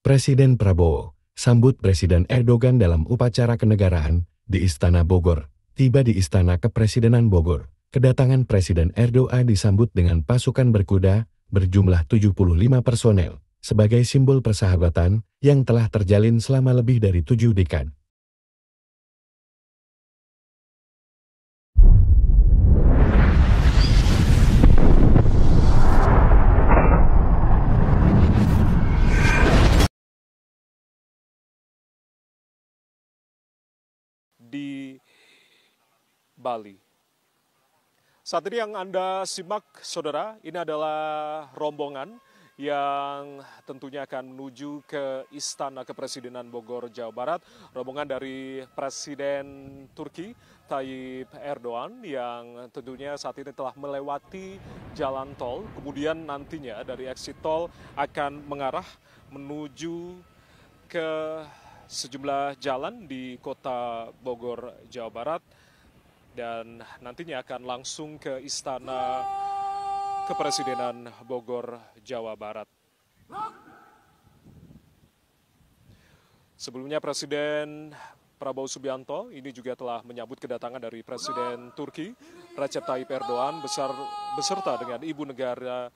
Presiden Prabowo sambut Presiden Erdogan dalam upacara kenegaraan di Istana Bogor. Tiba di Istana Kepresidenan Bogor, kedatangan Presiden Erdogan disambut dengan pasukan berkuda berjumlah 75 personel sebagai simbol persahabatan yang telah terjalin selama lebih dari 7 dekade. Di Bali. Saat ini yang Anda simak, saudara, ini adalah rombongan yang tentunya akan menuju ke Istana Kepresidenan Bogor, Jawa Barat. Rombongan dari Presiden Turki, Tayyip Erdogan, yang tentunya saat ini telah melewati jalan tol. Kemudian nantinya dari exit tol akan mengarah menuju ke sejumlah jalan di kota Bogor, Jawa Barat, dan nantinya akan langsung ke Istana Kepresidenan Bogor, Jawa Barat. Sebelumnya Presiden Prabowo Subianto ini juga telah menyambut kedatangan dari Presiden Turki Recep Tayyip Erdogan beserta dengan Ibu Negara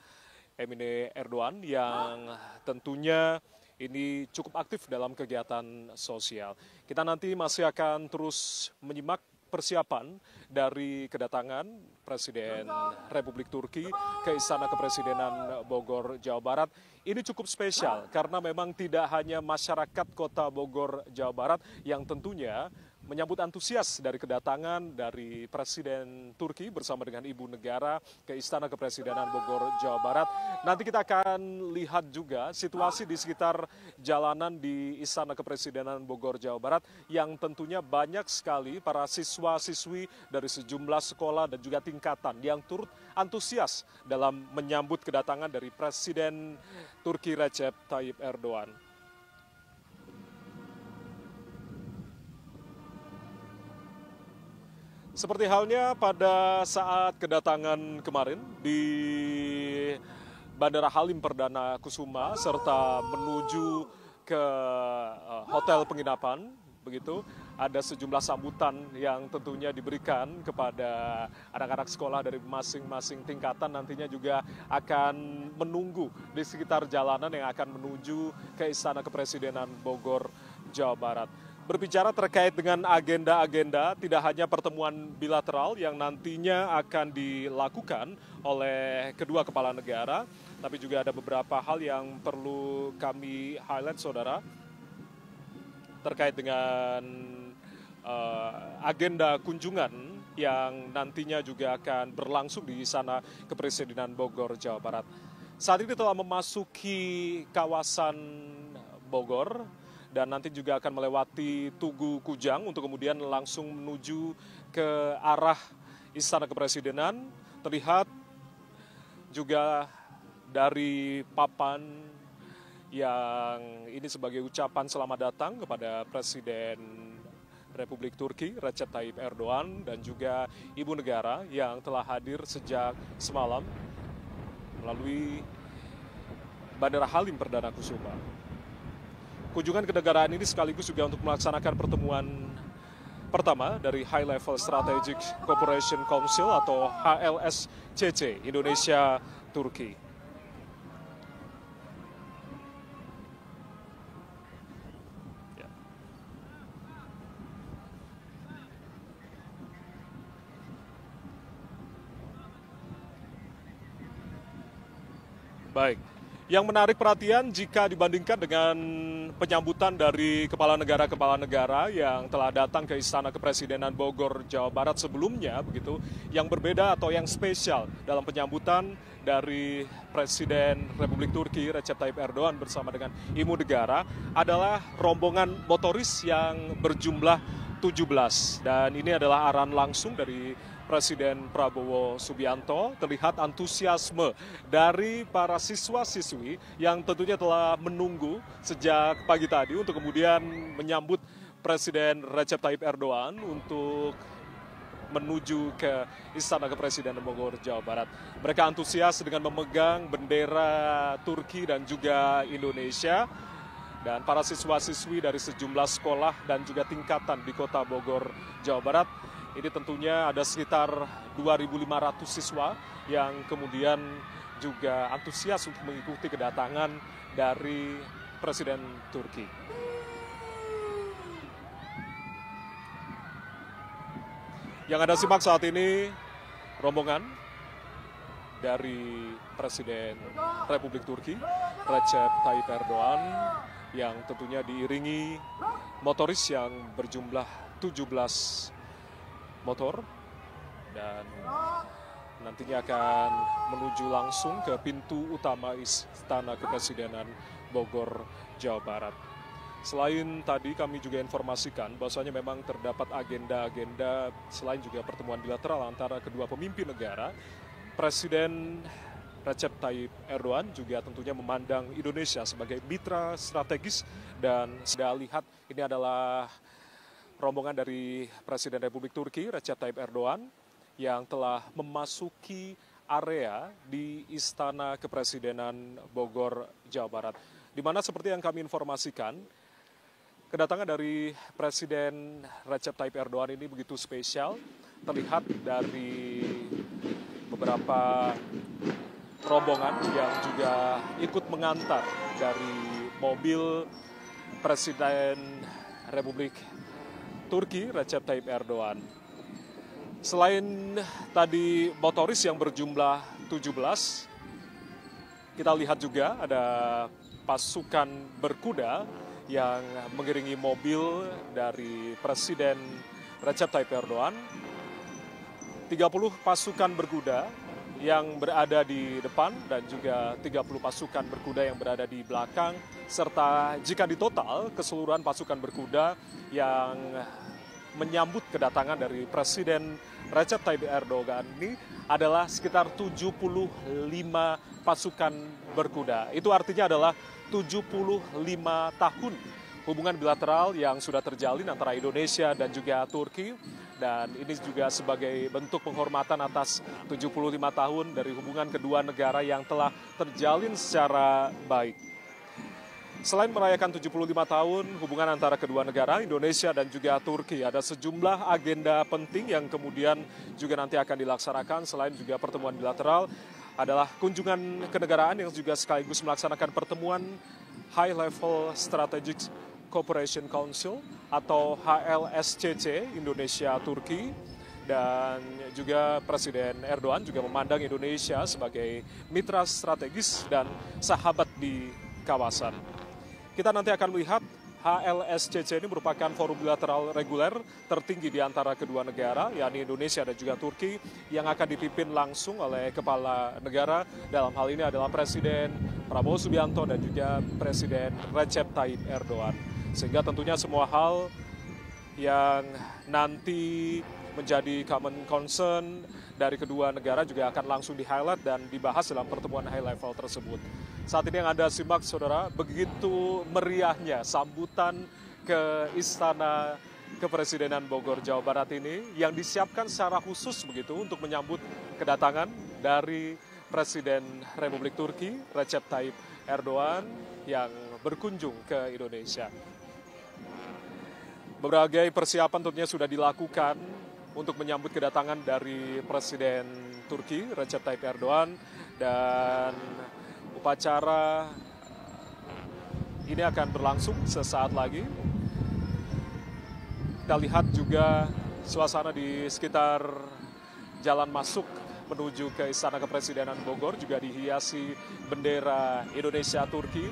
Emine Erdogan yang tentunya ini cukup aktif dalam kegiatan sosial. Kita nanti masih akan terus menyimak persiapan dari kedatangan Presiden Republik Turki ke Istana Kepresidenan Bogor, Jawa Barat. Ini cukup spesial karena memang tidak hanya masyarakat kota Bogor, Jawa Barat yang tentunya menyambut antusias dari kedatangan dari Presiden Turki bersama dengan Ibu Negara ke Istana Kepresidenan Bogor, Jawa Barat. Nanti kita akan lihat juga situasi di sekitar jalanan di Istana Kepresidenan Bogor, Jawa Barat yang tentunya banyak sekali para siswa-siswi dari sejumlah sekolah dan juga tingkatan yang turut antusias dalam menyambut kedatangan dari Presiden Turki Recep Tayyip Erdogan. Seperti halnya pada saat kedatangan kemarin di Bandara Halim Perdana Kusuma serta menuju ke hotel penginapan, begitu ada sejumlah sambutan yang tentunya diberikan kepada anak-anak sekolah dari masing-masing tingkatan, nantinya juga akan menunggu di sekitar jalanan yang akan menuju ke Istana Kepresidenan Bogor, Jawa Barat. Berbicara terkait dengan agenda-agenda, tidak hanya pertemuan bilateral yang nantinya akan dilakukan oleh kedua kepala negara, tapi juga ada beberapa hal yang perlu kami highlight, saudara, terkait dengan agenda kunjungan yang nantinya juga akan berlangsung di Istana Kepresidenan Bogor, Jawa Barat. Saat ini telah memasuki kawasan Bogor, dan nanti juga akan melewati Tugu Kujang untuk kemudian langsung menuju ke arah Istana Kepresidenan. Terlihat juga dari papan yang ini sebagai ucapan selamat datang kepada Presiden Republik Turki Recep Tayyip Erdogan dan juga Ibu Negara yang telah hadir sejak semalam melalui Bandara Halim Perdana Kusuma. Kunjungan kenegaraan ini sekaligus juga untuk melaksanakan pertemuan pertama dari High Level Strategic Cooperation Council atau HLSCC Indonesia Turki. Ya. Baik. Yang menarik perhatian jika dibandingkan dengan penyambutan dari kepala negara yang telah datang ke Istana Kepresidenan Bogor, Jawa Barat sebelumnya, begitu, yang berbeda atau yang spesial dalam penyambutan dari Presiden Republik Turki Recep Tayyip Erdogan bersama dengan Ibu Negara adalah rombongan motoris yang berjumlah 17. Dan ini adalah arahan langsung dari Presiden Prabowo Subianto. Terlihat antusiasme dari para siswa-siswi yang tentunya telah menunggu sejak pagi tadi untuk kemudian menyambut Presiden Recep Tayyip Erdogan untuk menuju ke Istana Kepresidenan Bogor, Jawa Barat. Mereka antusias dengan memegang bendera Turki dan juga Indonesia. Dan para siswa-siswi dari sejumlah sekolah dan juga tingkatan di Kota Bogor, Jawa Barat, ini tentunya ada sekitar 2.500 siswa yang kemudian juga antusias untuk mengikuti kedatangan dari Presiden Turki. Yang Anda simak saat ini rombongan dari Presiden Republik Turki, Recep Tayyip Erdogan, yang tentunya diiringi motoris yang berjumlah 17 motor, dan nantinya akan menuju langsung ke pintu utama Istana Kepresidenan Bogor, Jawa Barat. Selain tadi kami juga informasikan bahwasanya memang terdapat agenda-agenda selain juga pertemuan bilateral antara kedua pemimpin negara. Presiden Recep Tayyip Erdogan juga tentunya memandang Indonesia sebagai mitra strategis, dan saya lihat ini adalah rombongan dari Presiden Republik Turki Recep Tayyip Erdogan yang telah memasuki area di Istana Kepresidenan Bogor, Jawa Barat. Di mana seperti yang kami informasikan, kedatangan dari Presiden Recep Tayyip Erdogan ini begitu spesial, terlihat dari beberapa rombongan yang juga ikut mengantar dari mobil Presiden Republik Turki Recep Tayyip Erdogan. Selain tadi motoris yang berjumlah 17, kita lihat juga ada pasukan berkuda yang mengiringi mobil dari Presiden Recep Tayyip Erdogan. 30 pasukan berkuda yang berada di depan dan juga 30 pasukan berkuda yang berada di belakang, serta jika ditotal keseluruhan pasukan berkuda yang menyambut kedatangan dari Presiden Recep Tayyip Erdogan ini adalah sekitar 75 pasukan berkuda. Itu artinya adalah 75 tahun hubungan bilateral yang sudah terjalin antara Indonesia dan juga Turki. Dan ini juga sebagai bentuk penghormatan atas 75 tahun dari hubungan kedua negara yang telah terjalin secara baik. Selain merayakan 75 tahun hubungan antara kedua negara, Indonesia dan juga Turki, ada sejumlah agenda penting yang kemudian juga nanti akan dilaksanakan. Selain juga pertemuan bilateral, adalah kunjungan kenegaraan yang juga sekaligus melaksanakan pertemuan High Level Strategic Cooperation Council atau HLSCC Indonesia-Turki, dan juga Presiden Erdogan juga memandang Indonesia sebagai mitra strategis dan sahabat di kawasan. Kita nanti akan melihat HLSCC ini merupakan forum bilateral reguler tertinggi di antara kedua negara, yakni Indonesia dan juga Turki, yang akan dipimpin langsung oleh kepala negara. Dalam hal ini adalah Presiden Prabowo Subianto dan juga Presiden Recep Tayyip Erdogan. Sehingga tentunya semua hal yang nanti menjadi common concern dari kedua negara juga akan langsung di-highlight dan dibahas dalam pertemuan high level tersebut. Saat ini yang Anda simak, saudara, begitu meriahnya sambutan ke Istana Kepresidenan Bogor, Jawa Barat ini, yang disiapkan secara khusus begitu untuk menyambut kedatangan dari Presiden Republik Turki, Recep Tayyip Erdogan, yang berkunjung ke Indonesia. Berbagai persiapan tentunya sudah dilakukan untuk menyambut kedatangan dari Presiden Turki Recep Tayyip Erdogan, dan upacara ini akan berlangsung sesaat lagi. Kita lihat juga suasana di sekitar jalan masuk menuju ke Istana Kepresidenan Bogor juga dihiasi bendera Indonesia-Turki,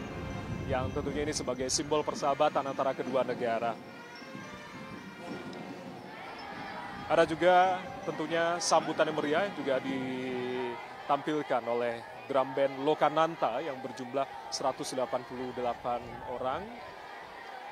yang tentunya ini sebagai simbol persahabatan antara kedua negara. Ada juga tentunya sambutan yang meriah juga ditampilkan oleh drum band Lokananta yang berjumlah 188 orang.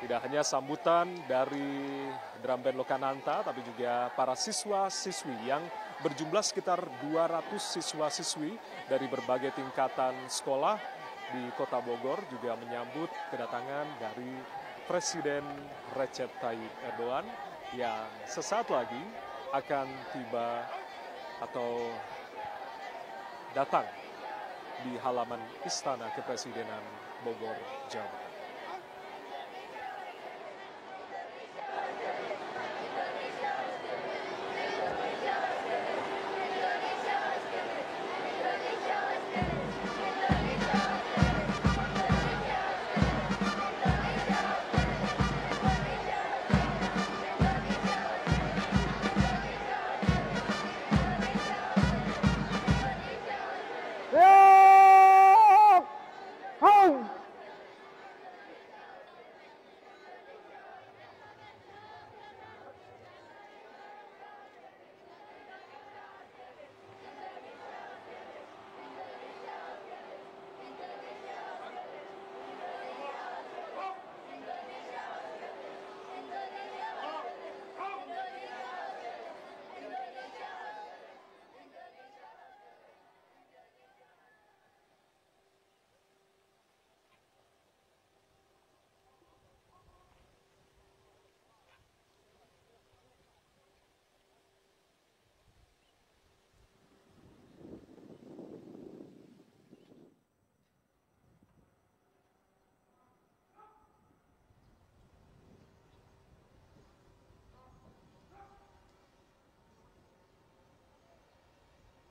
Tidak hanya sambutan dari drum band Lokananta, tapi juga para siswa-siswi yang berjumlah sekitar 200 siswa-siswi dari berbagai tingkatan sekolah di Kota Bogor juga menyambut kedatangan dari Presiden Recep Tayyip Erdogan yang sesaat lagi akan tiba atau datang di halaman Istana Kepresidenan Bogor, Jawa Barat.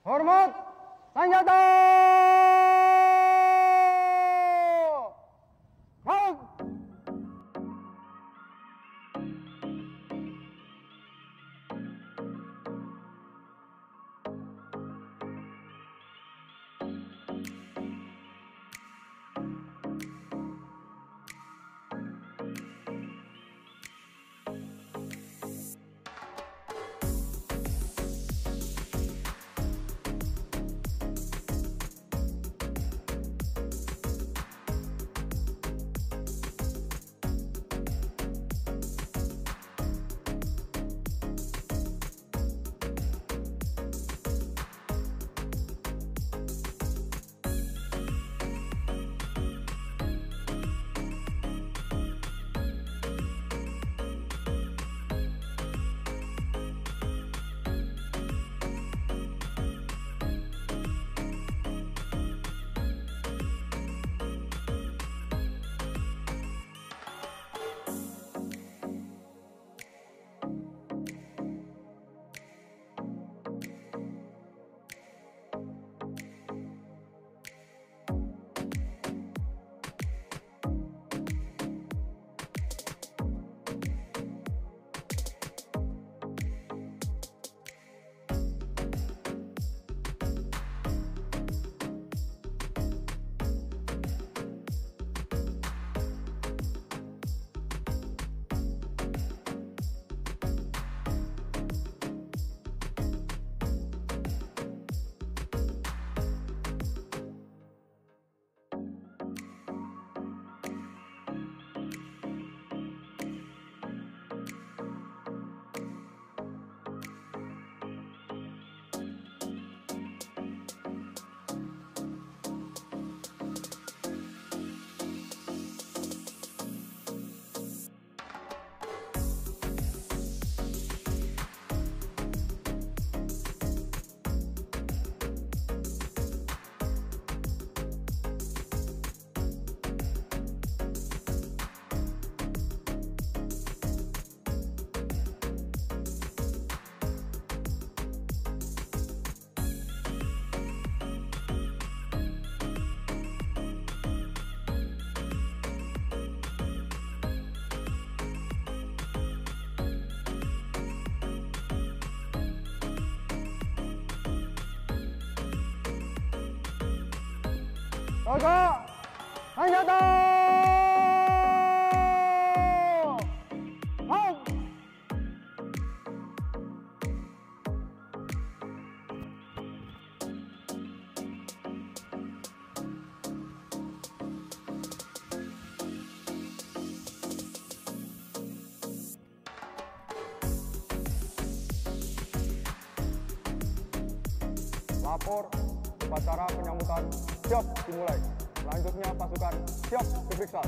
Hormat, senjata! Maut! Jaga! Senjata! Maut! Lapor, upacara penyambutan siap dimulai. Selanjutnya pasukan siap diperiksa.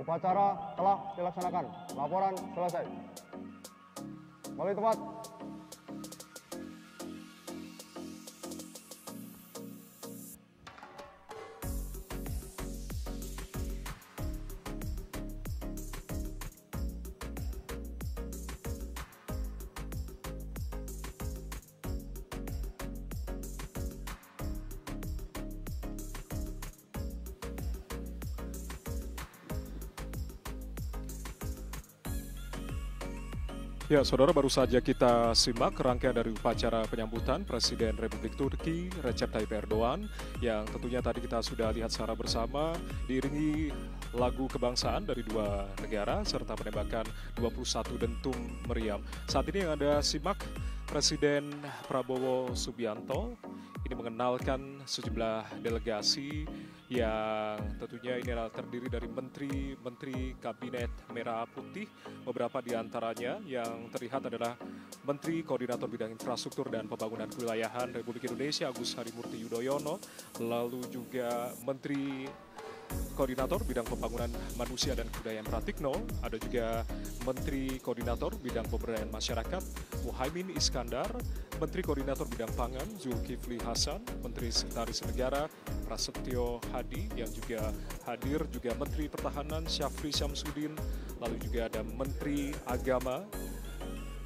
Upacara telah dilaksanakan. Laporan selesai. Kembali tempat. Ya, saudara, baru saja kita simak rangkaian dari upacara penyambutan Presiden Republik Turki Recep Tayyip Erdogan yang tentunya tadi kita sudah lihat secara bersama diiringi lagu kebangsaan dari dua negara serta penembakan 21 dentum meriam. Saat ini yang Anda simak Presiden Prabowo Subianto ini mengenalkan sejumlah delegasi yang tentunya ini adalah terdiri dari menteri-menteri Kabinet Merah Putih. Beberapa di antaranya yang terlihat adalah Menteri Koordinator Bidang Infrastruktur dan Pembangunan Kewilayahan Republik Indonesia Agus Harimurti Yudhoyono, lalu juga Menteri Koordinator Bidang Pembangunan Manusia dan Kebudayaan Pratikno, ada juga Menteri Koordinator Bidang Pemberdayaan Masyarakat Muhaimin Iskandar, Menteri Koordinator Bidang Pangan Zulkifli Hasan, Menteri Sekretaris Negara Prasetyo Hadi yang juga hadir, juga Menteri Pertahanan Syafri Syamsuddin, lalu juga ada Menteri Agama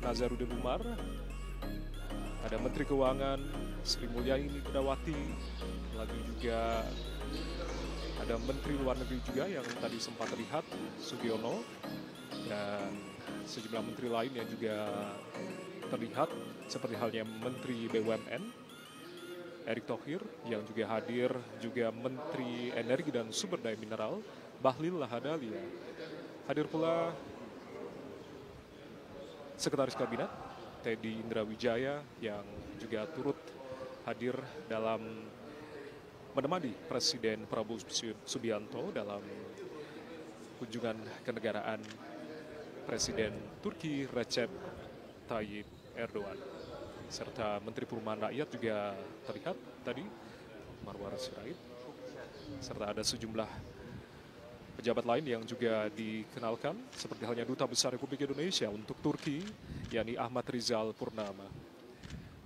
Nazaruddin Umar, ada Menteri Keuangan Sri Mulyani Indrawati, lalu juga ada Menteri Luar Negeri juga yang tadi sempat terlihat, Sugiono, dan sejumlah menteri lain yang juga terlihat, seperti halnya Menteri BUMN, Erick Thohir, yang juga hadir, juga Menteri Energi dan Sumber Daya Mineral, Bahlil Lahadalia. Hadir pula Sekretaris Kabinet, Teddy Indrawijaya, yang juga turut hadir dalam menemani Presiden Prabowo Subianto dalam kunjungan kenegaraan Presiden Turki Recep Tayyip Erdogan. Serta Menteri Perumahan Rakyat juga terlihat tadi, Marwar Sirait. Serta ada sejumlah pejabat lain yang juga dikenalkan, seperti halnya Duta Besar Republik Indonesia untuk Turki, yakni Ahmad Rizal Purnama.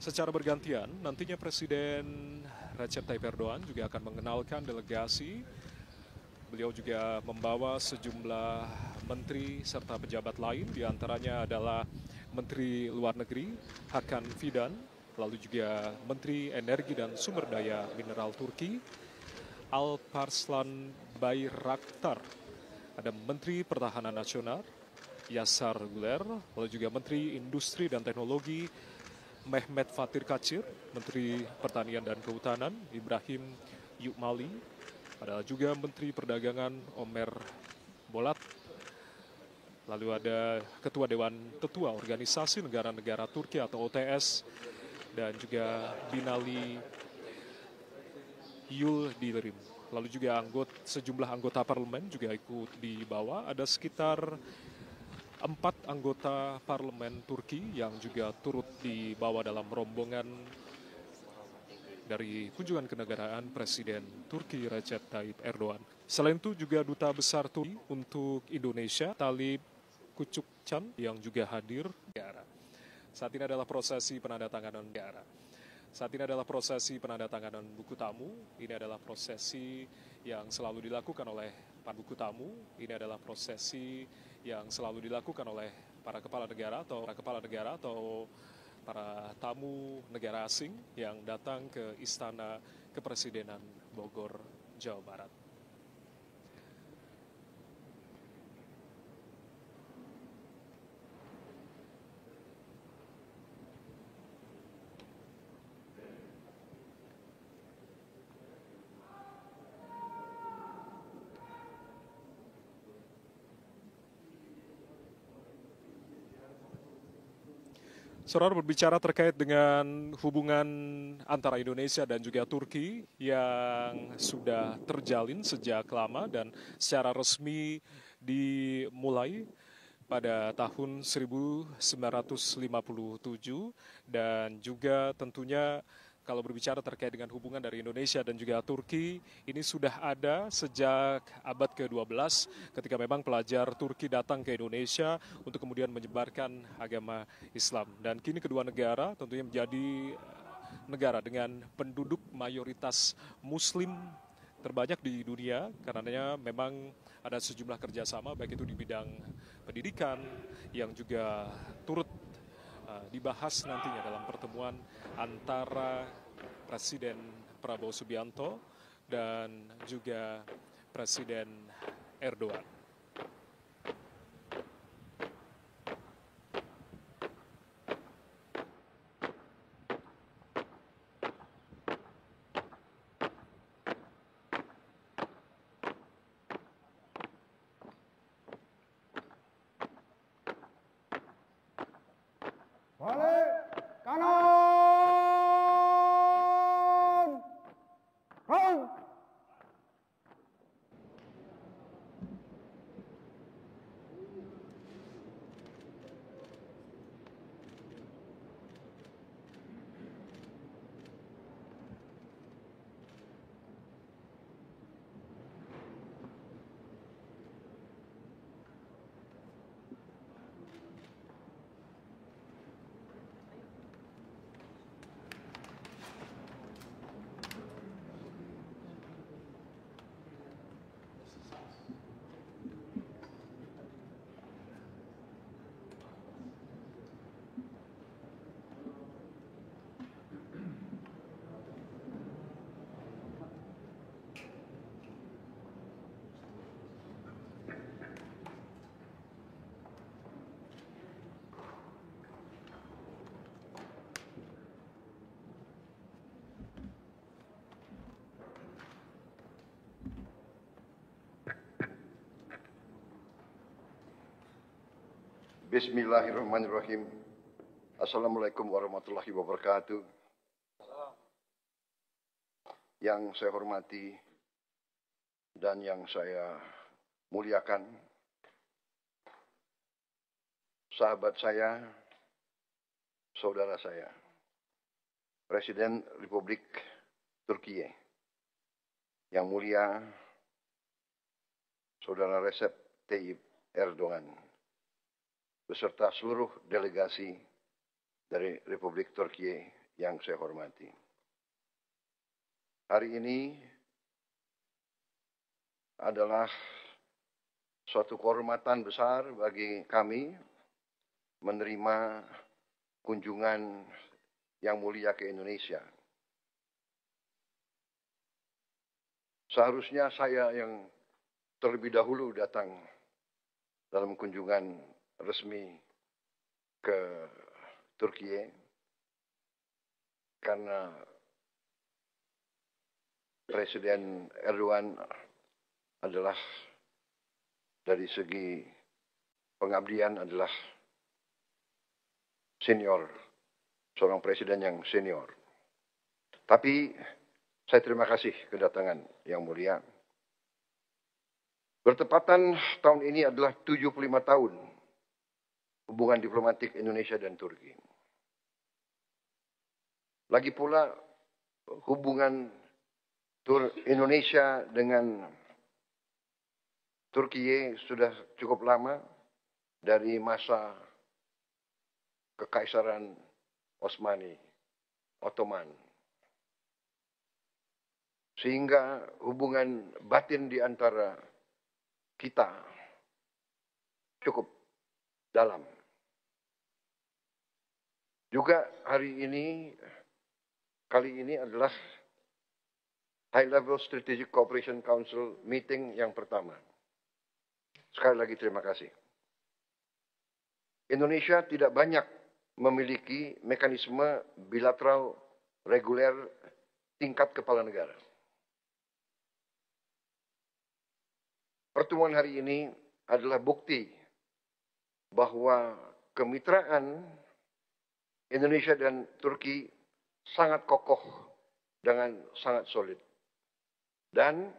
Secara bergantian, nantinya Presiden Recep Tayyip Erdogan juga akan mengenalkan delegasi. Beliau juga membawa sejumlah menteri serta pejabat lain, diantaranya adalah Menteri Luar Negeri Hakan Fidan, lalu juga Menteri Energi dan Sumber Daya Mineral Turki Alparslan Bayraktar, ada Menteri Pertahanan Nasional Yasar Guler, lalu juga Menteri Industri dan Teknologi Mehmet Fatir Kacir, Menteri Pertanian dan Kehutanan Ibrahim Yukmali, ada juga Menteri Perdagangan Omer Bolat, lalu ada Ketua Dewan Tetua Organisasi Negara-Negara Turki atau OTS, dan juga Binali Yildirim. Lalu juga sejumlah anggota parlemen juga ikut dibawa, ada sekitar 4 anggota parlemen Turki yang juga turut dibawa dalam rombongan dari kunjungan kenegaraan Presiden Turki Recep Tayyip Erdogan. Selain itu juga Duta Besar Turki untuk Indonesia Talip Kucukcan yang juga hadir. Saat ini adalah prosesi penandatanganan negara. Saat ini adalah prosesi penandatanganan buku tamu. Ini adalah prosesi yang selalu dilakukan oleh para buku tamu. Ini adalah prosesi yang selalu dilakukan oleh para kepala negara atau para tamu negara asing yang datang ke Istana Kepresidenan Bogor, Jawa Barat. Saudara, berbicara terkait dengan hubungan antara Indonesia dan juga Turki yang sudah terjalin sejak lama dan secara resmi dimulai pada tahun 1957, dan juga tentunya kalau berbicara terkait dengan hubungan dari Indonesia dan juga Turki, ini sudah ada sejak abad ke-12 ketika memang pelajar Turki datang ke Indonesia untuk kemudian menyebarkan agama Islam. Dan kini kedua negara tentunya menjadi negara dengan penduduk mayoritas Muslim terbanyak di dunia, karenanya memang ada sejumlah kerjasama baik itu di bidang pendidikan yang juga turut dibahas nantinya dalam pertemuan antara Presiden Prabowo Subianto dan juga Presiden Erdogan. Balik kanan. Run. Bismillahirrahmanirrahim. Assalamualaikum warahmatullahi wabarakatuh. Yang saya hormati dan yang saya muliakan, sahabat saya, saudara saya, Presiden Republik Turki yang mulia, Saudara Recep Tayyip Erdogan, beserta seluruh delegasi dari Republik Turki yang saya hormati. Hari ini adalah suatu kehormatan besar bagi kami menerima kunjungan yang mulia ke Indonesia. Seharusnya saya yang terlebih dahulu datang dalam kunjungan resmi ke Turki karena Presiden Erdogan adalah dari segi pengabdian adalah senior, seorang presiden yang senior. Tapi saya terima kasih kedatangan yang mulia. Bertepatan tahun ini adalah 75 tahun hubungan diplomatik Indonesia dan Turki. Lagi pula hubungan Indonesia dengan Turki sudah cukup lama dari masa Kekaisaran Ottoman. Sehingga hubungan batin di antara kita cukup dalam. Juga kali ini adalah High Level Strategic Cooperation Council meeting yang pertama. Sekali lagi terima kasih. Indonesia tidak banyak memiliki mekanisme bilateral reguler tingkat kepala negara. Pertemuan hari ini adalah bukti bahwa kemitraan Indonesia dan Turki sangat kokoh dengan sangat solid. Dan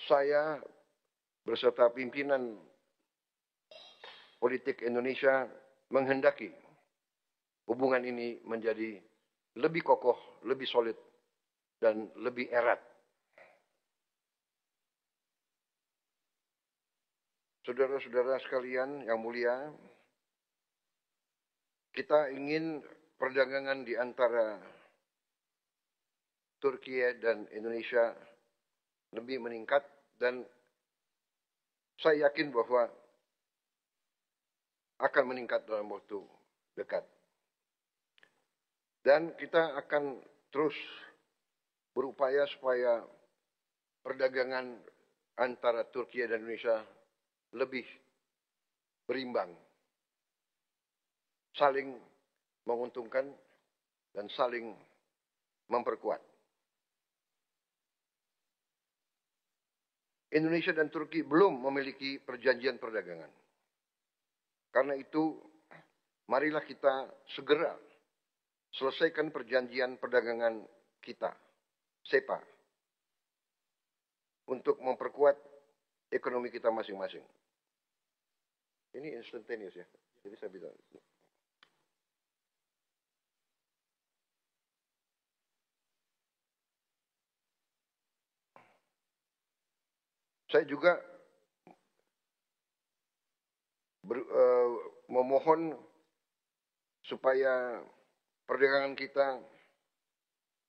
saya beserta pimpinan politik Indonesia menghendaki hubungan ini menjadi lebih kokoh, lebih solid, dan lebih erat. Saudara-saudara sekalian yang mulia, kita ingin perdagangan di antara Turki dan Indonesia lebih meningkat, dan saya yakin bahwa akan meningkat dalam waktu dekat. Dan kita akan terus berupaya supaya perdagangan antara Turki dan Indonesia lebih berimbang, saling menguntungkan dan saling memperkuat. Indonesia dan Turki belum memiliki perjanjian perdagangan. Karena itu, marilah kita segera selesaikan perjanjian perdagangan kita, SEPA, untuk memperkuat ekonomi kita masing-masing. Ini instantaneous ya, jadi saya bilang. Saya juga memohon supaya perdagangan kita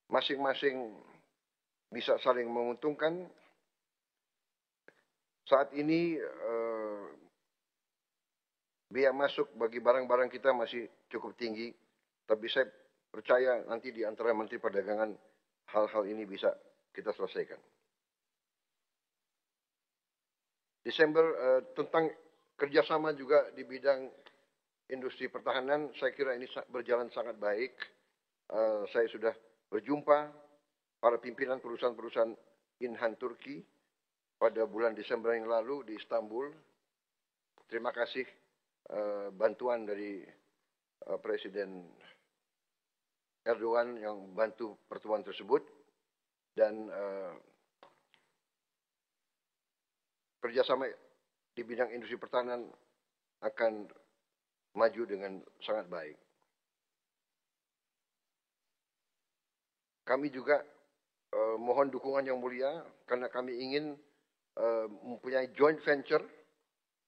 masing-masing bisa saling menguntungkan. Saat ini biaya masuk bagi barang-barang kita masih cukup tinggi, tapi saya percaya nanti di antara Menteri Perdagangan hal-hal ini bisa kita selesaikan. Desember tentang kerjasama juga di bidang industri pertahanan, saya kira ini berjalan sangat baik. Saya sudah berjumpa para pimpinan perusahaan-perusahaan Inhan Turki pada bulan Desember yang lalu di Istanbul. Terima kasih bantuan dari Presiden Erdogan yang bantu pertemuan tersebut, dan kerjasama di bidang industri pertahanan akan maju dengan sangat baik. Kami juga mohon dukungan yang mulia karena kami ingin mempunyai joint venture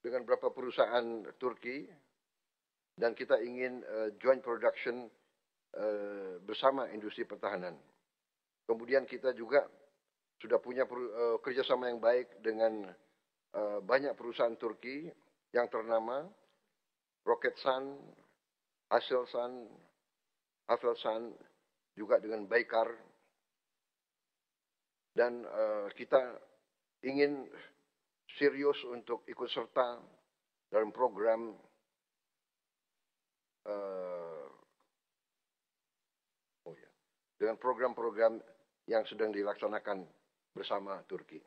dengan beberapa perusahaan Turki, dan kita ingin joint production bersama industri pertahanan. Kemudian kita juga sudah punya kerjasama yang baik dengan banyak perusahaan Turki yang ternama, Roketsan, Aselsan, juga dengan Baykar. Dan kita ingin serius untuk ikut serta dalam program dengan program-program yang sedang dilaksanakan bersama Turki.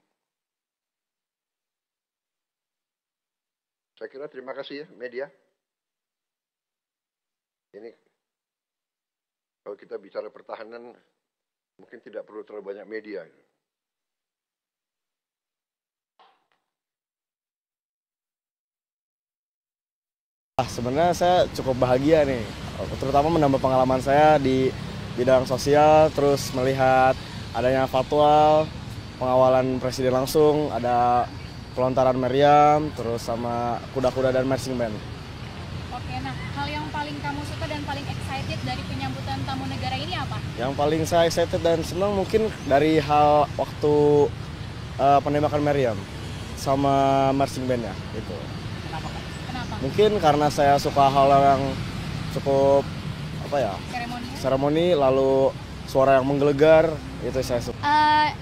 Saya kira terima kasih ya media. Ini kalau kita bicara pertahanan mungkin tidak perlu terlalu banyak media. Sebenarnya saya cukup bahagia nih, terutama menambah pengalaman saya di bidang sosial, terus melihat adanya fatwa, pengawalan presiden langsung, ada pelontaran meriam, terus sama kuda-kuda dan marching band. Oke, nah hal yang paling kamu suka dan paling excited dari penyambutan tamu negara ini apa? Yang paling saya excited dan senang mungkin dari hal waktu penembakan meriam sama marching band-nya gitu. Kenapa? Mungkin karena saya suka hal yang cukup seremoni, lalu suara yang menggelegar, itu saya suka.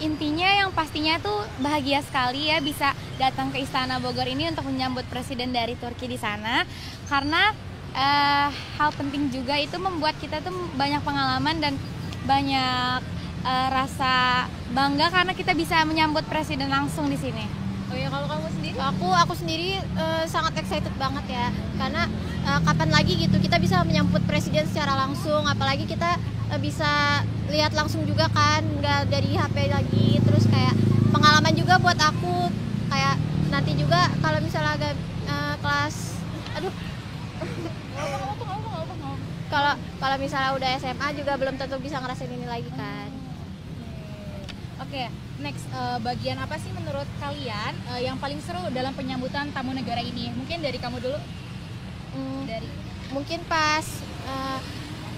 Intinya yang pastinya tuh bahagia sekali ya bisa datang ke Istana Bogor ini untuk menyambut presiden dari Turki di sana, karena hal penting juga itu membuat kita tuh banyak pengalaman dan banyak rasa bangga karena kita bisa menyambut presiden langsung di sini. Oh ya, kalau kamu sendiri? Aku sendiri sangat excited banget ya, karena kapan lagi gitu kita bisa menyambut presiden secara langsung, apalagi kita bisa lihat langsung juga kan, nggak dari HP lagi. Terus kayak pengalaman juga buat aku, kayak nanti juga kalau misalnya agak kelas, kalau kalau misalnya udah SMA juga belum tentu bisa ngerasain ini lagi kan. Oke, next bagian apa sih menurut kalian yang paling seru dalam penyambutan tamu negara ini? Mungkin dari kamu dulu. Mungkin pas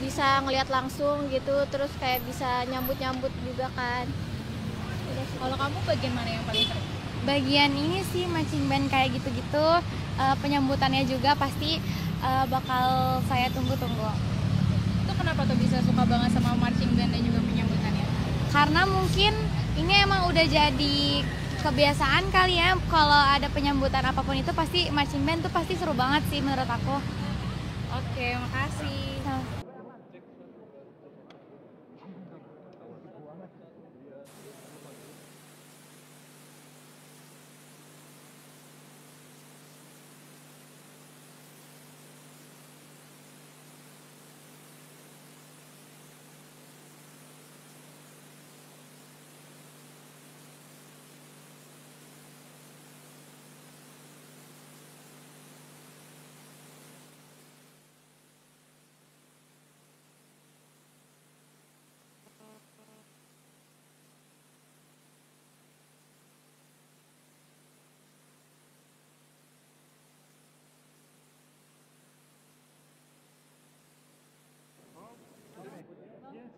bisa ngelihat langsung gitu, terus kayak bisa nyambut juga kan. Kalau kamu bagian mana yang paling seru? Bagian ini sih marching band kayak gitu-gitu, penyambutannya juga pasti bakal saya tunggu-tunggu. Itu kenapa tuh bisa suka banget sama marching band dan juga penyambutannya? Karena mungkin ini emang udah jadi kebiasaan kali ya, kalau ada penyambutan apapun itu pasti marching band tuh pasti seru banget sih menurut aku. Oke, makasih.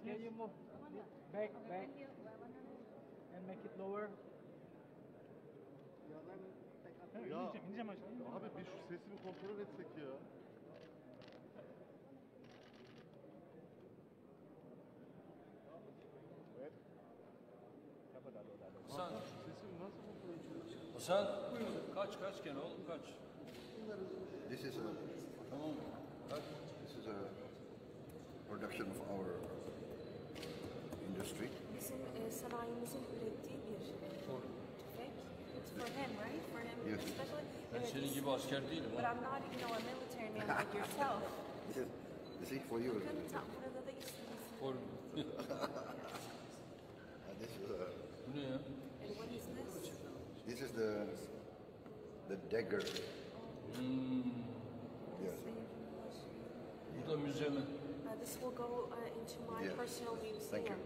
Can you move back and make it lower? Ya abi bir şu sesini kontrol etsek ya. Hasan. Sesini nasıl kontrol ediyorsun? Hasan. Kaç gene oğlum kaç. This is a Tamam. Kaç. this is a production of our industry. Bizim sanayimizin ürettiği bir tüfek. It's for him, right? For him Yes. especially. Ben senin gibi asker değilim. But I'm not, a military man like yourself. This is for you. Couldn't tell burada da isminiz. For... This is Bu ne ya? And what is this? this is the dagger. Yes. Bu da müze mi? This will go into my Yes. personal museum. Thank you.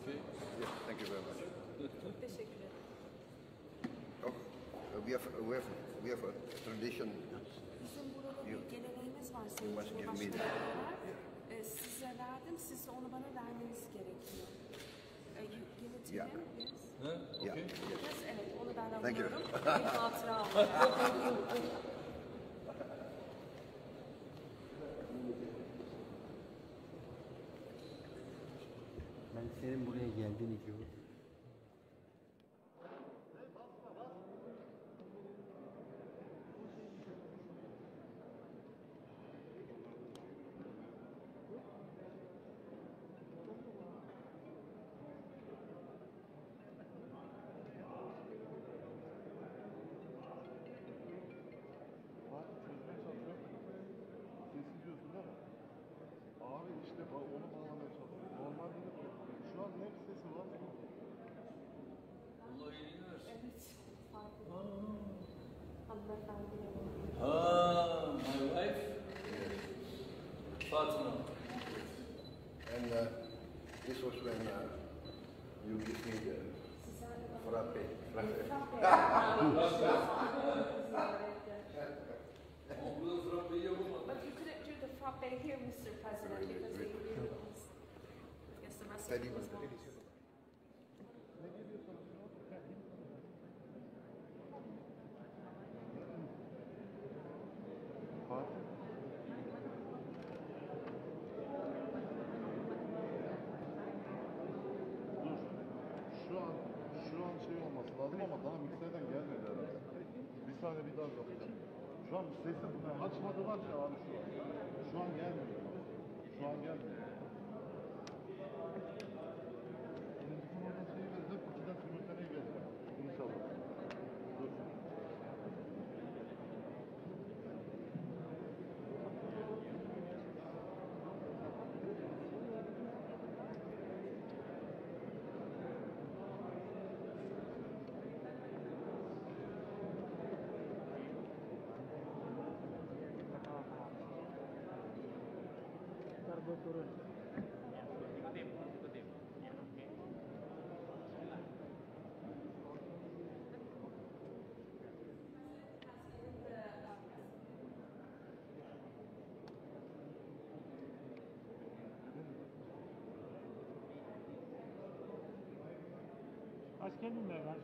Okay. Yes, thank you very much. Teşekkür ederim. Oh, we have a tradition. Bizim burada bir geleneğimiz var You must sevgili give me başkanım. that. Size verdim, siz de onu bana vermeniz gerekiyor. You give it to Yeah. him, yes? Ha? Yeah. Okay. Yes, evet, onu ben Thank you. alıyorum. Bir hatıra aldım. Ben senin buraya geldiğini gördüm. Sesi diyorsun değil mi? Abi işte onu bağlamaya çalışıyorum. Normalde de şu an ne bir sesi var? Allah iyiliğini versin. Hanımefendi. Ha, my wife. Fatima. And this was when you give me the frappe. Bu da frappeyi yapamadı. But you couldn't do the frappe here, Mr. President, because the rules. Yes, the recipe Teddy was was wrong. Fatih. Dur. Şu an şey olması lazım ama daha mikserden gelmedi herhalde. Bir saniye bir daha kapatacağım. Şu an sesi açmadılar ki abi şu an. Şu an gelmiyor. Şu an gelmiyor. Telefon orada şey verdi, kutudan simultaneye geldi. Bunu çalın. Dur. gue turun. Ikutin. Ya, oke. Aç kendin ver lan.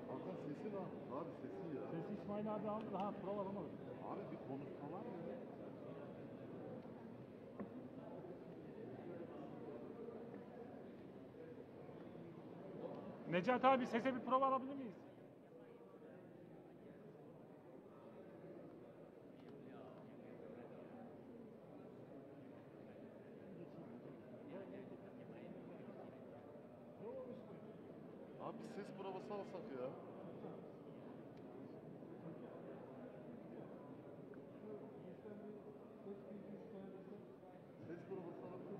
Hakan sesi lan. Abi sesi ya. Sesi İsmail abi aldı daha prova alamadı. Abi bir konuşma var ya. Necati abi sese bir prova alabilir miyiz? Abi ses provası alsak ya. Ses provası alabilir.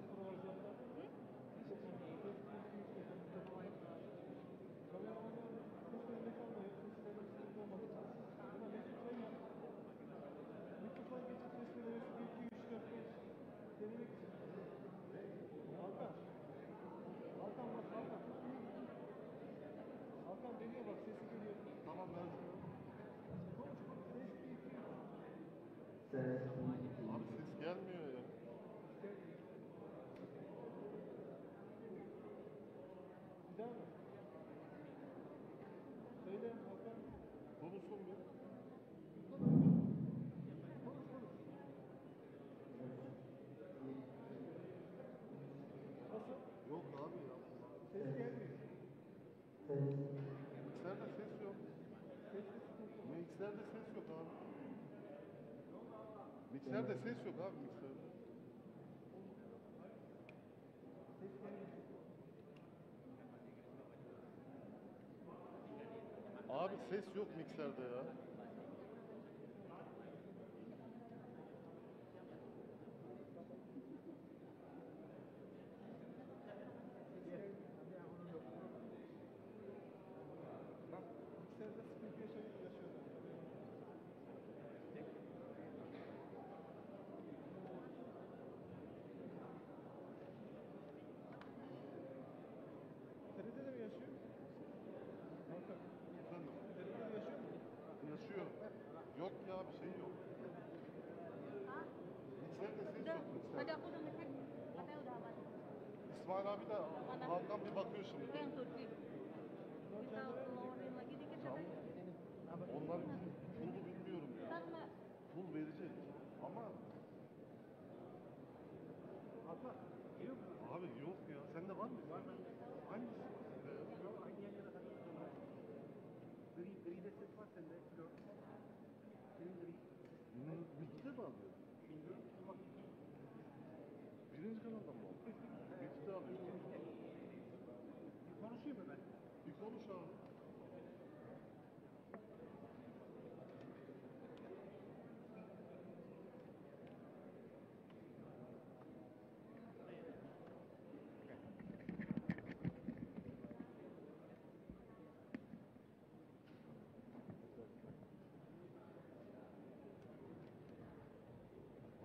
Hakan deniyor bak sesi geliyor. Tamam ben. Abi ses gelmiyor ya. Bir daha mı? Söyle Hakan. Konuşun bir. Nasıl? Yok abi ya. Ses gelmiyor. Mikserde ses yok. Mikserde ses yok abi. Mikserde ses yok abi mikserde. Abi ses yok mikserde ya. Bak mikserde sıkıntı yaşıyorlar. TRT'de mi yaşıyor? Hakan. Efendim? TRT'de yaşıyor mu? Yaşıyor. Yok ya bir şey yok. Mikserde ses yok mikserde. Tadi aku udah ngecek, katanya udah aman. İsmail abi de Hakan bir bakıyor şimdi. Itu yang Turki. Kita keluarin lagi dikit katanya. Onlar full'u bilmiyorum ya. Ntar mbak. Full verecek ama Hakan. Yok. abi yok ya. Sende var mı? Var. Hangisi? Yok aynı yerlere kadar. Gri'de ses var sende. Yok. Senin gri. Bilgide mi alıyor? Bilmiyorum. Bak. Birinci kanaldan mı alıyor? Bilgide alıyor. Bir konuşayım mı ben? Bir konuş abi.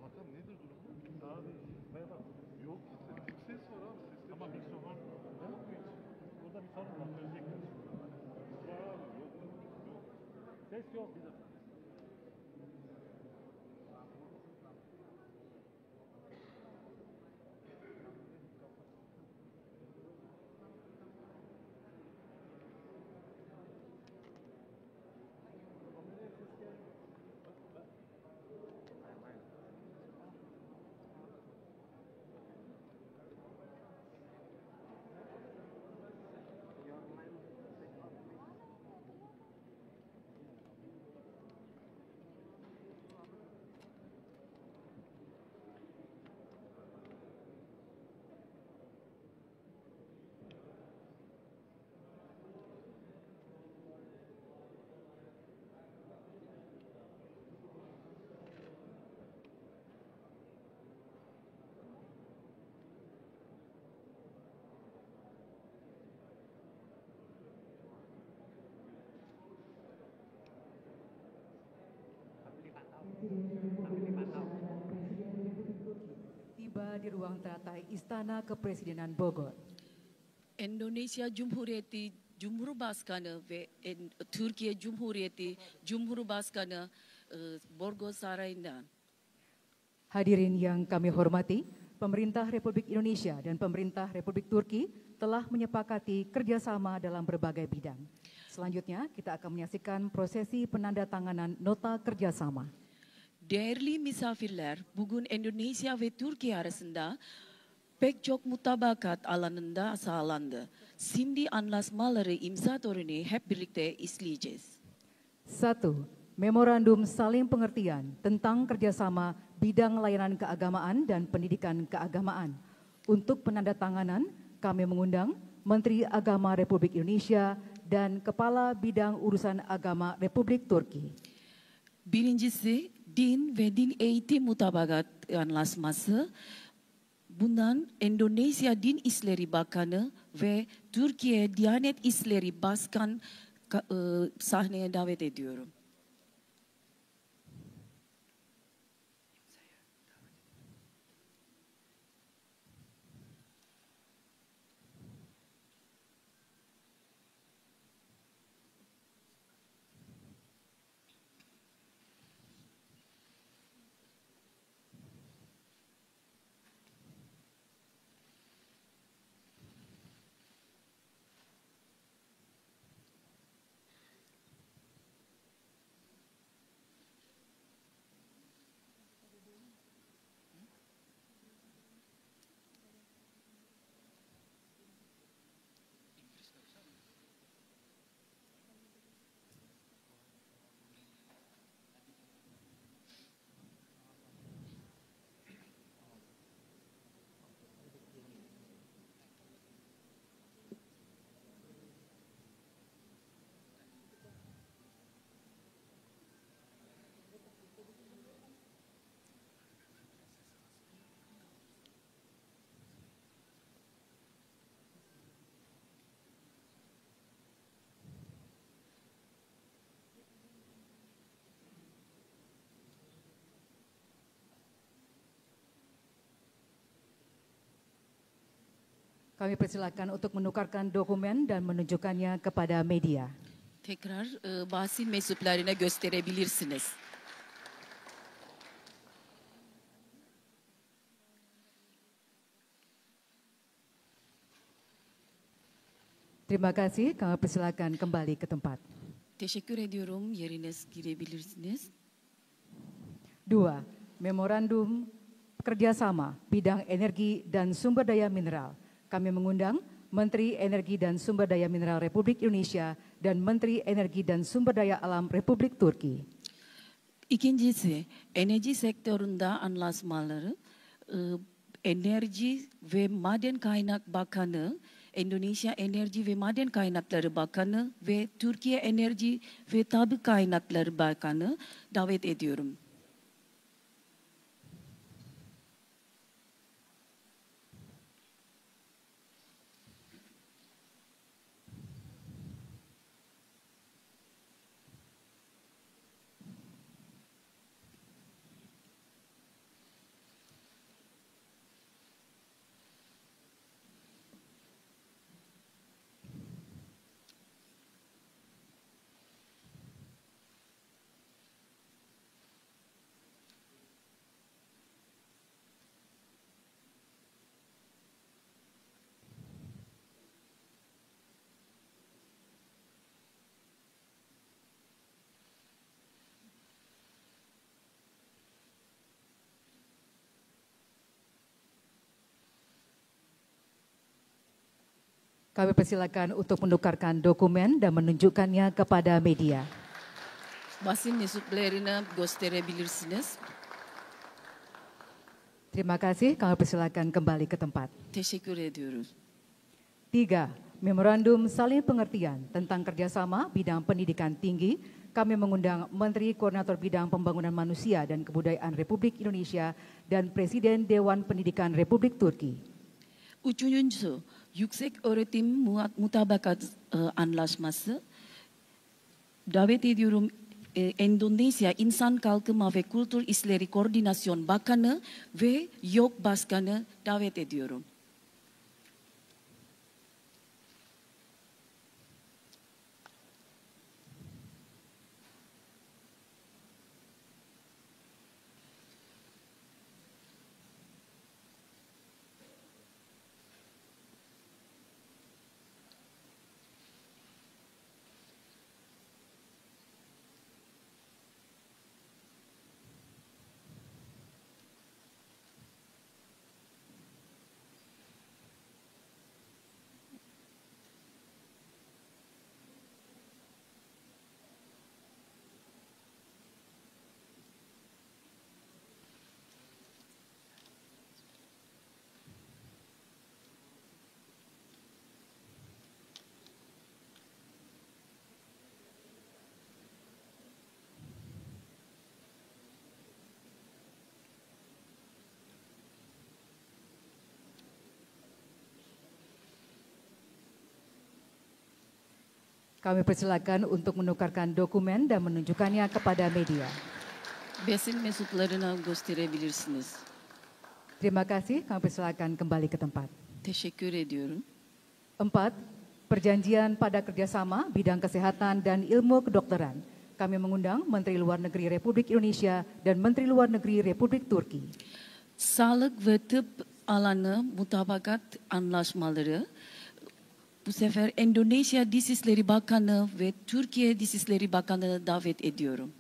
Hakan nedir durumu? Abi ben bak. Yok bir ses var abi. Sesleri Ama mikrofon yok mu hiç? Burada bir sorun var. Çözecekler. var abi. Yok. Ses yok. di ruang teratai Istana Kepresidenan Bogor. Indonesia Cumhuriyeti Cumhurbaşkanı ve Türkiye Cumhuriyeti Cumhurbaşkanı Borgo Sarayı'ndan. Hadirin yang kami hormati, Pemerintah Republik Indonesia dan Pemerintah Republik Turki telah menyepakati kerjasama dalam berbagai bidang. Selanjutnya kita akan menyaksikan prosesi penandatanganan nota kerjasama. Değerli misafirler, bugün Endonezya ve Türkiye arasında pek çok mutabakat alanında sağlandı. Şimdi anlaşmaları imza töreni hep birlikte izleyeceğiz. 1. Memorandum saling pengertian tentang kerjasama bidang layanan keagamaan dan pendidikan keagamaan. Untuk penandatanganan, kami mengundang Menteri Agama Republik Indonesia dan Kepala Bidang Urusan Agama Republik Turki. Birincisi, din ve din eğitim mutabakat anlaşması. Bundan Endonezya Din İşleri Bakanı ve Türkiye Diyanet İşleri Başkan sahneye davet ediyorum. Kami persilakan untuk menukarkan dokumen dan menunjukkannya kepada media. Tekrar basın mensuplarına gösterebilirsiniz. Terima kasih, kami persilakan kembali ke tempat. Teşekkür ediyorum, yeriniz girebilirsiniz. 2. Memorandum kerjasama bidang energi dan sumber daya mineral. Kami mengundang Menteri Energi dan Sumber Daya Mineral Republik Indonesia dan Menteri Energi dan Sumber Daya Alam Republik Turki. İkincisi, enerji sektöründe anlaşmaları, Enerji ve Maden Kaynak Bakanı, Endonezya Enerji ve Maden Kaynakları Bakanı ve Türkiye Enerji ve Tabi Kaynakları Bakanı davet ediyorum. Kami persilakan untuk menukarkan dokumen dan menunjukkannya kepada media. Basın mensuplarına gösterebilirsiniz. Terima kasih, kami persilakan kembali ke tempat. Teşekkür ediyoruz. 3. Memorandum saling pengertian tentang kerjasama bidang pendidikan tinggi. Kami mengundang Menteri Koordinator Bidang Pembangunan Manusia dan Kebudayaan Republik Indonesia dan Presiden Dewan Pendidikan Republik Turki. Üçüncüsü, Yüksek Öğretim Mutabakat Anlaşması. Davet ediyorum Endonezya İnsan Kalkınma ve Kültür İşleri Koordinasyon Bakanı ve YOK Başkanı davet ediyorum. Kami persilakan untuk menukarkan dokumen dan menunjukkannya kepada media. Basın mensuplarına gösterebilirsiniz. Terima kasih, kami persilakan kembali ke tempat. Teşekkür ediyorum. 4. Perjanjian pada kerjasama bidang kesehatan dan ilmu kedokteran. Kami mengundang Menteri Luar Negeri Republik Indonesia dan Menteri Luar Negeri Republik Turki. Sağlık ve tıp alanı mutabakat anlaşmaları. Bu sefer Endonezya Dışişleri Bakanı ve Türkiye Dışişleri Bakanı davet ediyorum.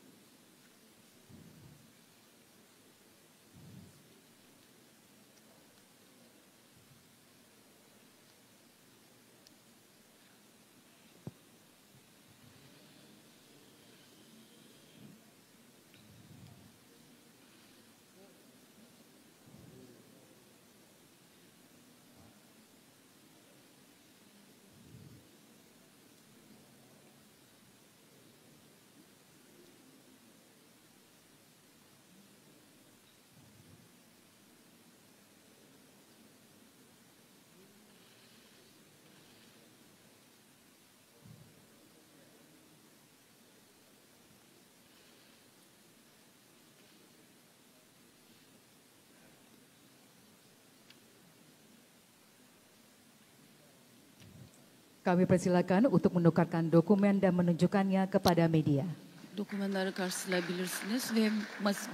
Kami persilakan untuk menukarkan dokumen dan menunjukkannya kepada media. Dokümanları karşılayabilirsiniz ve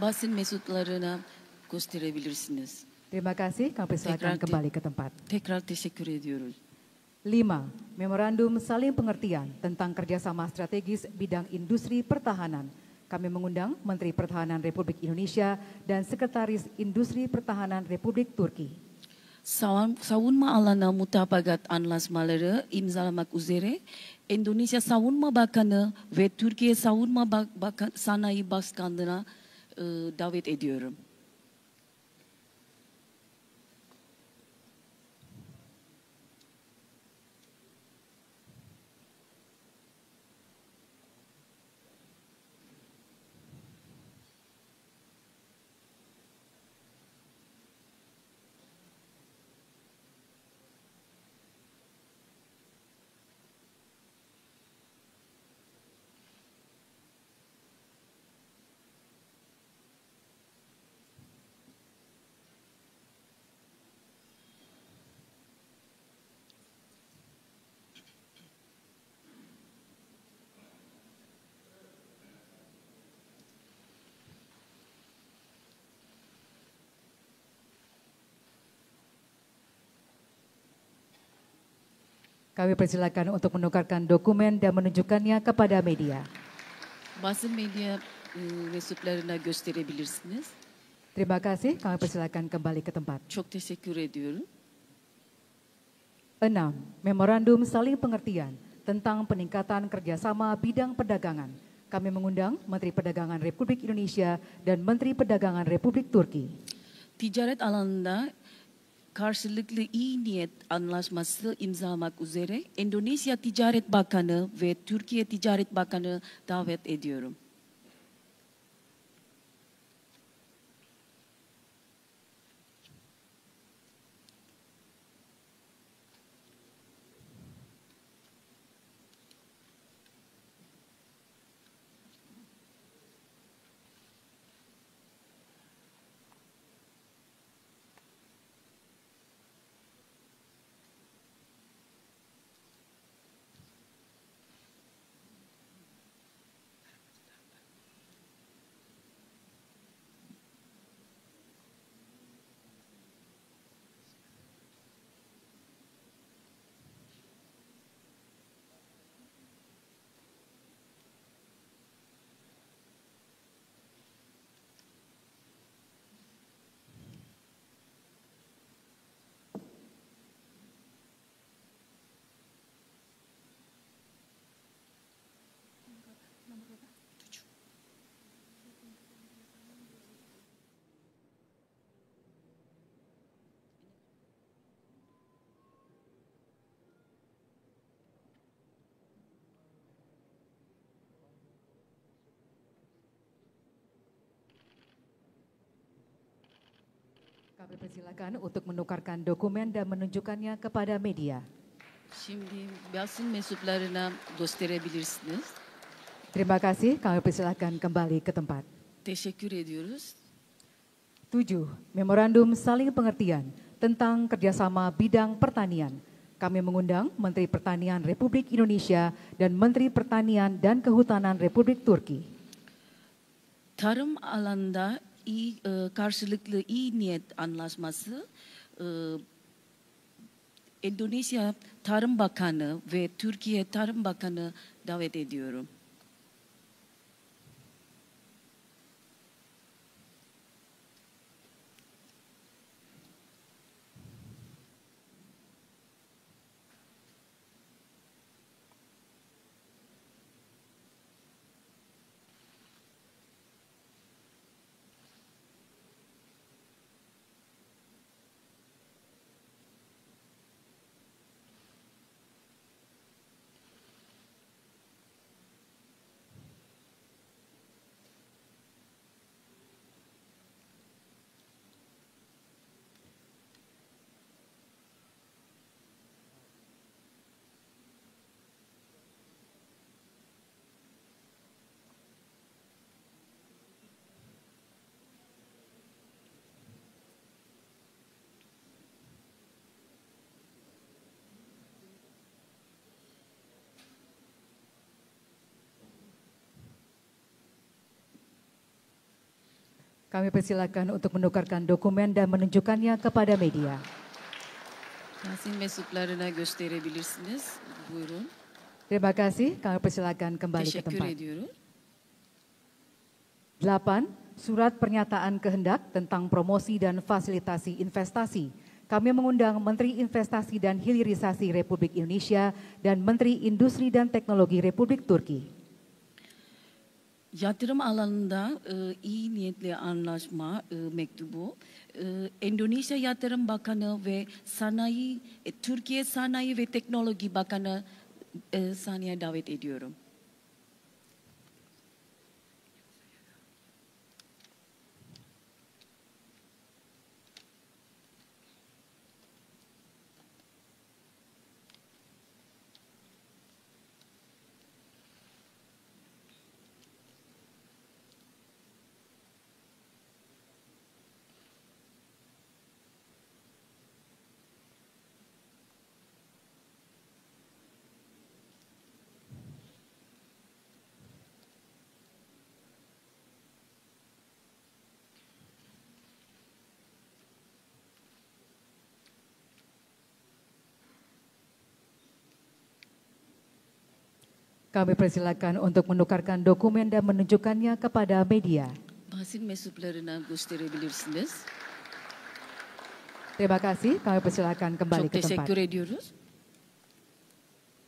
basın mensuplarına gösterebilirsiniz. Terima kasih, kami persilakan kembali ke tempat. Tekrar teşekkür ediyoruz. 5. Memorandum saling pengertian tentang kerjasama strategis bidang industri pertahanan. Kami mengundang Menteri Pertahanan Republik Indonesia dan Sekretaris Industri Pertahanan Republik Turki. Savunma alanı mutabakat anlaşmaları imzalamak üzere Endonezya Savunma Bakanı ve Türkiye Savunma Sanayi Başkanlığı'na davet ediyorum. Kami persilakan untuk menukarkan dokumen dan menunjukkannya kepada media. Basın medya mensuplarına gösterebilirsiniz. Terima kasih, kami persilakan kembali ke tempat. Çok teşekkür ediyorum. 6. Memorandum saling pengertian tentang peningkatan kerjasama bidang perdagangan. Kami mengundang Menteri Perdagangan Republik Indonesia dan Menteri Perdagangan Republik Turki. Ticaret alanında karşılıklı iyi niyet anlaşması imzalamak üzere Endonezya Ticaret Bakanı ve Türkiye Ticaret Bakanı davet ediyorum. persilakan untuk menukarkan dokumen dan menunjukkannya kepada media. Şimdi basın mensuplarına gösterebilirsiniz. Terima kasih, kami persilakan kembali ke tempat. Teşekkür ediyoruz. 7. Memorandum saling pengertian tentang kerjasama bidang pertanian. Kami mengundang Menteri Pertanian Republik Indonesia dan Menteri Pertanian dan Kehutanan Republik Turki. Tarım alanda karşılıklı iyi niyet anlaşması Endonezya Tarım Bakanı ve Türkiye Tarım Bakanı davet ediyorum. Kami persilakan untuk menukarkan dokumen dan menunjukkannya kepada media. Basın mensuplarına gösterebilirsiniz. Buyurun. Terima kasih, kami persilakan kembali ke Teşekkür tempat. ediyorum. 8. Surat pernyataan kehendak tentang promosi dan fasilitasi investasi. Kami mengundang Menteri Investasi dan Hilirisasi Republik Indonesia dan Menteri Industri dan Teknologi Republik Turki. Yatırım alanında iyi niyetli anlaşma mektubu Endonezya Yatırım Bakanı ve Türkiye Sanayi ve Teknologi Bakanı sahneye davet ediyorum. Kami persilakan untuk menukarkan dokumen dan menunjukkannya kepada media. Basın mensuplarına gösterebilirsiniz. Terima kasih, kami persilakan kembali Çok ke tempat. teşekkür ediyoruz.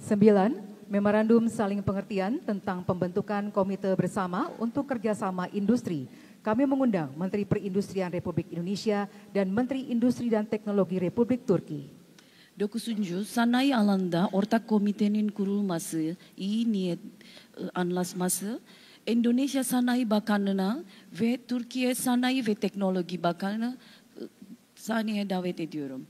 9. Memorandum saling pengertian tentang pembentukan komite bersama untuk kerjasama industri. Kami mengundang Menteri Perindustrian Republik Indonesia dan Menteri Industri dan Teknologi Republik Turki. 9. Sanayi alanda ortak komitenin kurulması, iyi niyet anlaşması Endonezya Sanayi Bakanlığı'na ve Türkiye Sanayi ve Teknologi Bakanı sahneye davet ediyorum.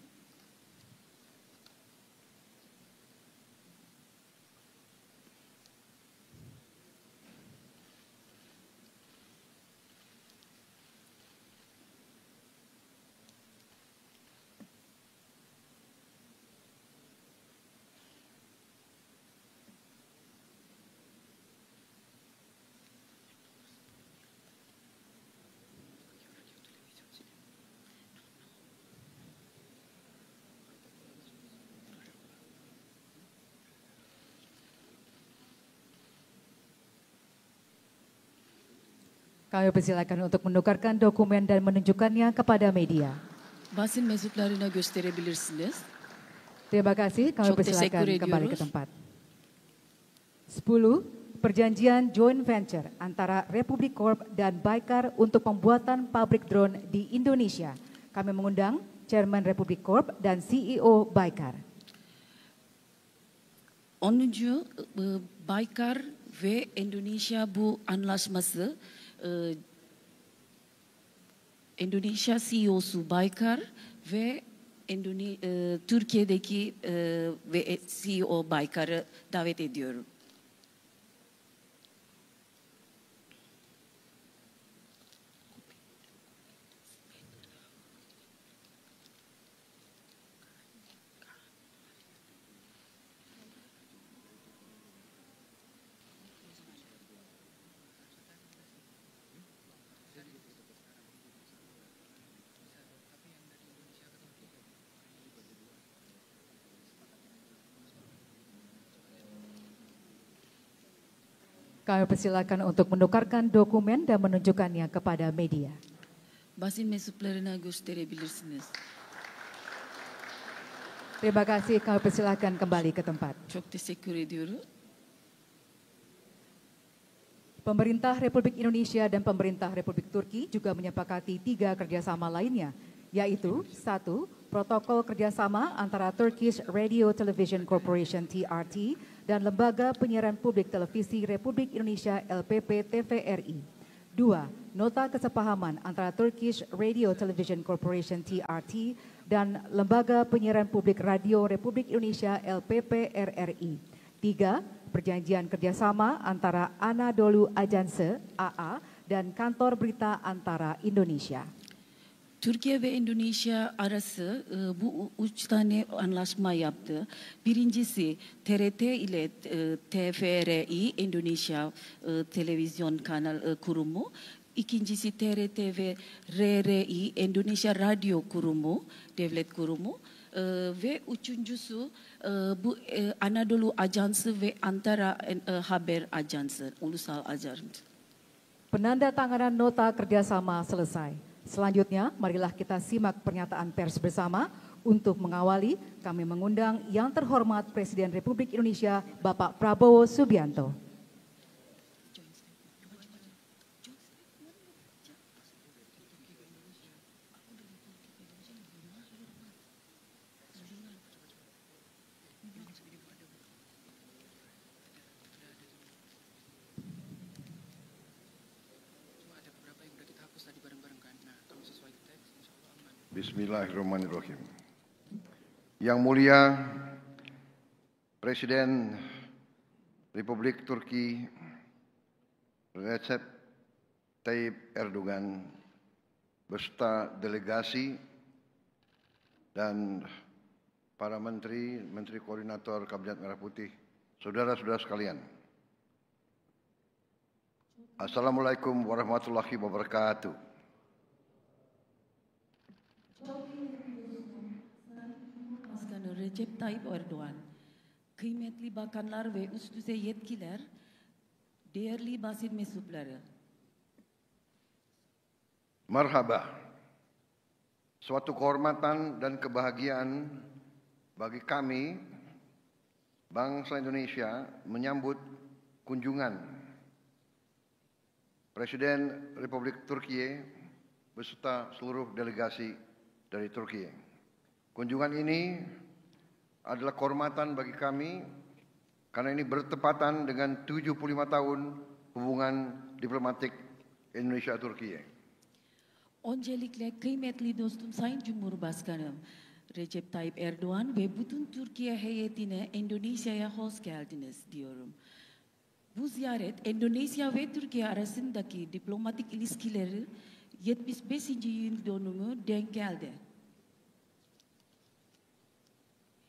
Kami persilakan untuk menukarkan dokumen dan menunjukkannya kepada media. Basın mensuplarına gösterebilirsiniz. Terima kasih, kami Çok persilakan teşekkür kembali ke ediyoruz. tempat. 10. Perjanjian joint venture antara Republik Corp dan Baikar untuk pembuatan pabrik drone di Indonesia. Kami mengundang Chairman Republik Corp dan CEO Baikar. 10. Baykar ve Endonezya bu anlaşması Indonesia CEO'su Baykar ve Türkiye'deki ve CEO Baykar'ı davet ediyorum. Kami persilakan untuk menukarkan dokumen dan menunjukkannya kepada media. Basın mensuplarına gösterebilirsiniz. Terima kasih, kami persilakan kembali ke tempat. Çok teşekkür ediyorum. Pemerintah Republik Indonesia dan Pemerintah Republik Turki juga menyepakati 3 kerjasama lainnya, yaitu 1. Protokol kerjasama antara Turkish Radio Television Corporation TRT dan Lembaga Penyiaran Publik Televisi Republik Indonesia LPP TVRI. 2. Nota kesepahaman antara Turkish Radio Television Corporation TRT dan Lembaga Penyiaran Publik Radio Republik Indonesia LPP RRI. 3. Perjanjian kerjasama antara Anadolu Ajansı AA dan Kantor Berita Antara Indonesia. Türkiye ve Endonezya arası bu 3 tane anlaşma yaptı. Birincisi TRT ile TVRI Endonezya Televizyon Kanal Kurumu. İkincisi TRT ve RRI Endonezya Radyo Kurumu, Devlet Kurumu. Ve üçüncüsü bu Anadolu Ajansı ve Antara Haber Ajansı, Ulusal Ajansı. Penandatanganan nota kerjasama selesai. Selanjutnya, marilah kita simak pernyataan pers bersama. Untuk mengawali, kami mengundang yang terhormat Presiden Republik Indonesia, Bapak Prabowo Subianto. Bismillahirrahmanirrahim. Yang mulia Presiden Republik Turki Recep Tayyip Erdogan beserta delegasi dan para menteri koordinator Kabinet Merah Putih, saudara-saudara sekalian. Assalamualaikum warahmatullahi wabarakatuh. Başkanı Recep Tayyip Erdoğan, kıymetli bakanlar ve üst düzey yetkililer, değerli basın mensupları. Marhaba. Suatu kehormatan dan kebahagiaan bagi kami, bangsa Indonesia, menyambut kunjungan Presiden Republik Turkiye beserta seluruh delegasi dari Turki. Kunjungan ini adalah kehormatan bagi kami karena ini bertepatan dengan 75 tahun hubungan diplomatik Indonesia-Türkiye. Öncelikle kıymetli dostum Sayın Cumhurbaşkanım Recep Tayyip Erdoğan ve bütün Türkiye heyetine Endonezya'ya hoş geldiniz diyorum. Bu ziyaret Endonezya ve Türkiye arasındaki diplomatik ilişkileri 75. yıl dönümü denk geldi.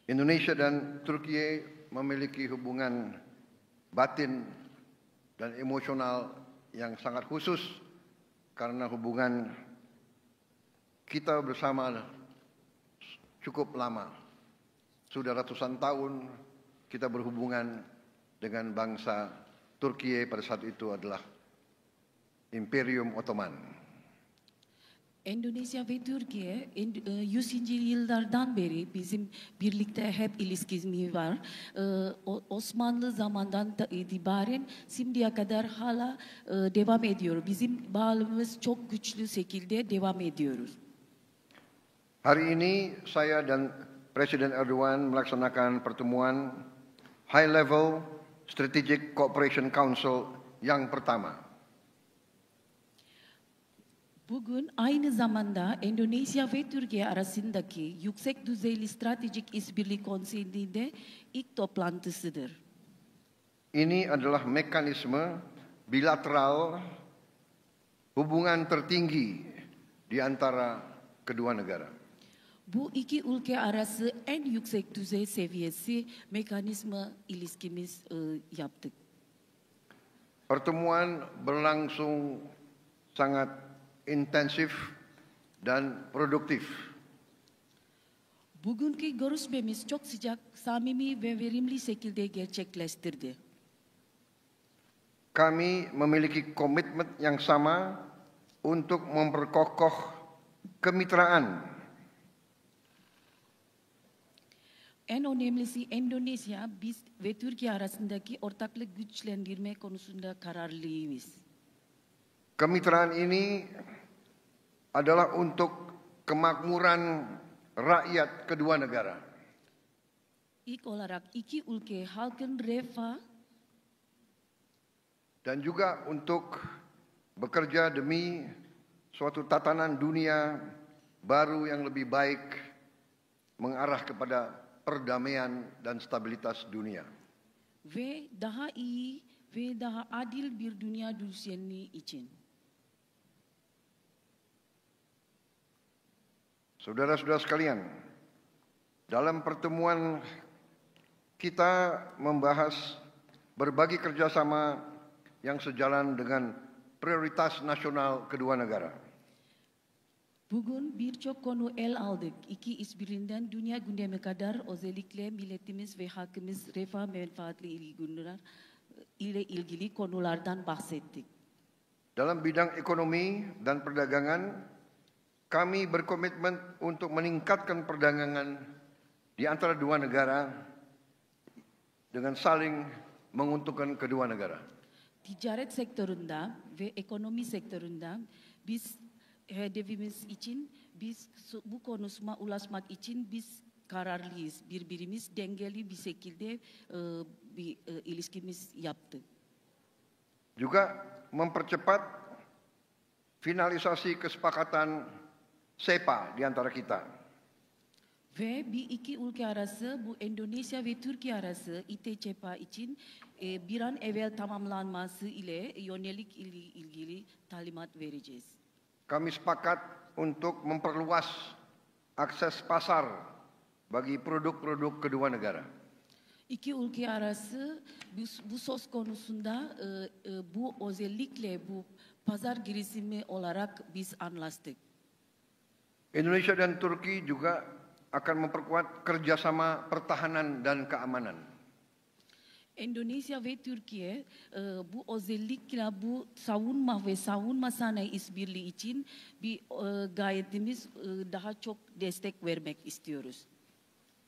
Indonesia dan Turkiye memiliki hubungan batin dan emosional yang sangat khusus karena hubungan kita bersama cukup lama. Sudah ratusan tahun kita berhubungan dengan bangsa Turkiye pada saat itu adalah Imperium Ottoman. Endonezya ve Türkiye 100. yıllardan beri bizim birlikte hep ilişkimiz var. Osmanlı zamandan itibaren şimdiye kadar hala devam ediyor. Bizim bağlılığımız çok güçlü şekilde devam ediyoruz. Hari ini saya dan Presiden Erdogan melaksanakan pertemuan High Level Strategic Cooperation Council yang pertama. Bugün aynı zamanda Endonezya ve Türkiye arasındaki yüksek düzeyli stratejik işbirliği konseyinde ilk toplantısıdır. Ini adalah mekanisme bilateral hubungan tertinggi di antara kedua negara. Bu iki ülke arası en yüksek düzey seviyesi mekanizma ilişkimiz yaptık. Pertemuan berlangsung sangat intensif dan produktif. Bugünkü görüşmemiz çok sıcak, samimi ve verimli şekilde gerçekleştirdi. Kami memiliki komitmen yang sama untuk memperkokoh kemitraan. En önemlisi Endonezya, biz ve Türkiye arasındaki ortaklık güçlendirme konusunda kararlıyız. Kemitraan ini adalah untuk kemakmuran rakyat kedua negara. İlk olarak iki ülke halkın refah dan juga untuk bekerja demi suatu tatanan dunia baru yang lebih baik mengarah kepada perdamaian dan stabilitas dunia. ve daha iyi ve daha adil bir dünya düzeni için. Saudara-saudara sekalian, dalam pertemuan kita membahas berbagai kerjasama yang sejalan dengan prioritas nasional kedua negara. Bugün birçok konu el aldık. İki işbirliğinden dünya gündemi kadar özellikle milletimiz ve halkımız refah menfaatli ilgili konulardan bahsettik. Dalam bidang ekonomi dan perdagangan, kami berkomitmen untuk meningkatkan perdagangan di antara dua negara dengan saling menguntungkan kedua negara. Ticaret sektöründe ve ekonomi sektöründe biz hedefimiz için bu konusuna ulaşmak için biz kararlıyız. Birbirimiz dengeli bir şekilde bir ilişkimiz yaptık. Juga mempercepat finalisasi kesepakatan SEPA di antara kita. Ve bir iki ülke arası, bu Endonezya ve Türkiye arası İTÇPA için bir an evvel tamamlanması ile yönelik ilgili talimat vereceğiz. Kami sepakat untuk memperluas akses pasar bagi produk-produk kedua negara. İki ülke arası bu söz konusunda bu özellikle bu pazar girişimi olarak biz anlaştık. Indonesia dan Turki juga akan memperkuat kerjasama pertahanan dan keamanan. Endonezya ve Türkiye bu özellikle bu savunma sanayi işbirliği için bir gayetimiz daha çok destek vermek istiyoruz.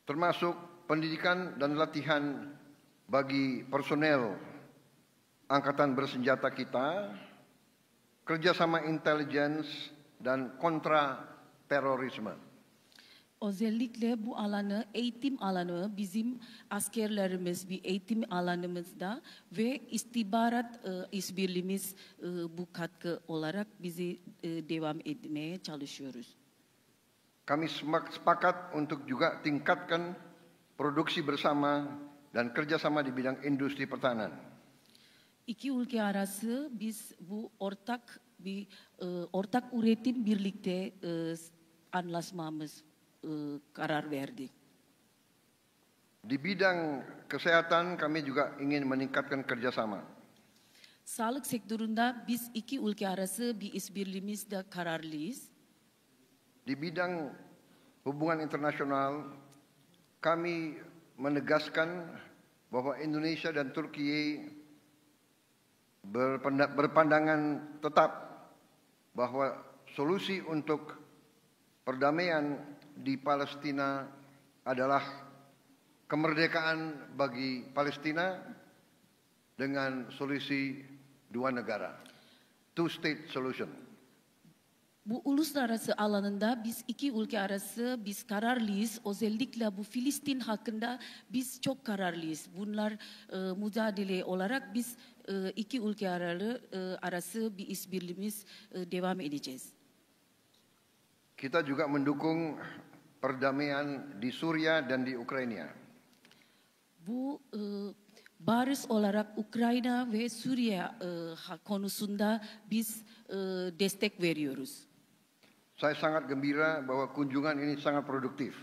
Termasuk pendidikan dan latihan bagi personel angkatan bersenjata kita, kerjasama intelijen dan kontra terorisme. Özellikle bu alanı, eğitim alanı bizim askerlerimiz bir eğitim alanımızda ve istihbarat işbirliğimiz bu katkı olarak bizi devam etmeye çalışıyoruz. Kami sepakat untuk juga tingkatkan produksi bersama dan kerjasama di bidang industri pertahanan. İki ülke arası biz bu ortak üretim birlikte anlaşmamız karar verdik. Di bidang kesehatan kami juga ingin meningkatkan kerjasama. Sağlık sektöründe biz iki ülke arası bir işbirliğimizde kararlıyız. Di bidang hubungan internasional kami menegaskan bahwa Indonesia dan Turkiye berpandangan tetap bahwa solusi untuk perdamaian di Palestina adalah kemerdekaan bagi Palestina dengan solusi dua negara, two-state solution. Bu uluslararası alanında biz iki ülke arası biz kararlıyız. Özellikle bu Filistin hakkında biz çok kararlıyız. Bunlar mücadele olarak biz iki ülke arası bir işbirliğimiz devam edeceğiz. Kita juga mendukung perdamaian di Suriah dan di Ukraina. Bu barış olarak Ukrayna ve Suriye konusunda biz destek veriyoruz. Saya sangat gembira bahwa kunjungan ini sangat produktif.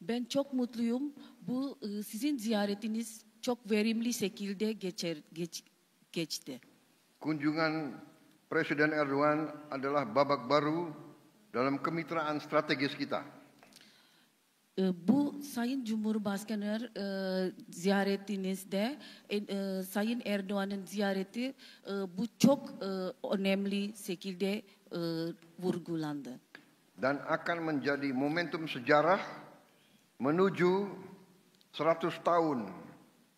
Ben çok mutluyum. Bu sizin ziyaretiniz çok verimli şekilde geçti. Kunjungan Presiden Erdogan adalah babak baru dalam kemitraan strategis kita. Bu Sayın Cumhurbaşkanı ziyaretinizde Sayın Erdoğan'ın ziyareti bu çok önemli şekilde vurgulandı. Dan akan menjadi momentum sejarah menuju 100 tahun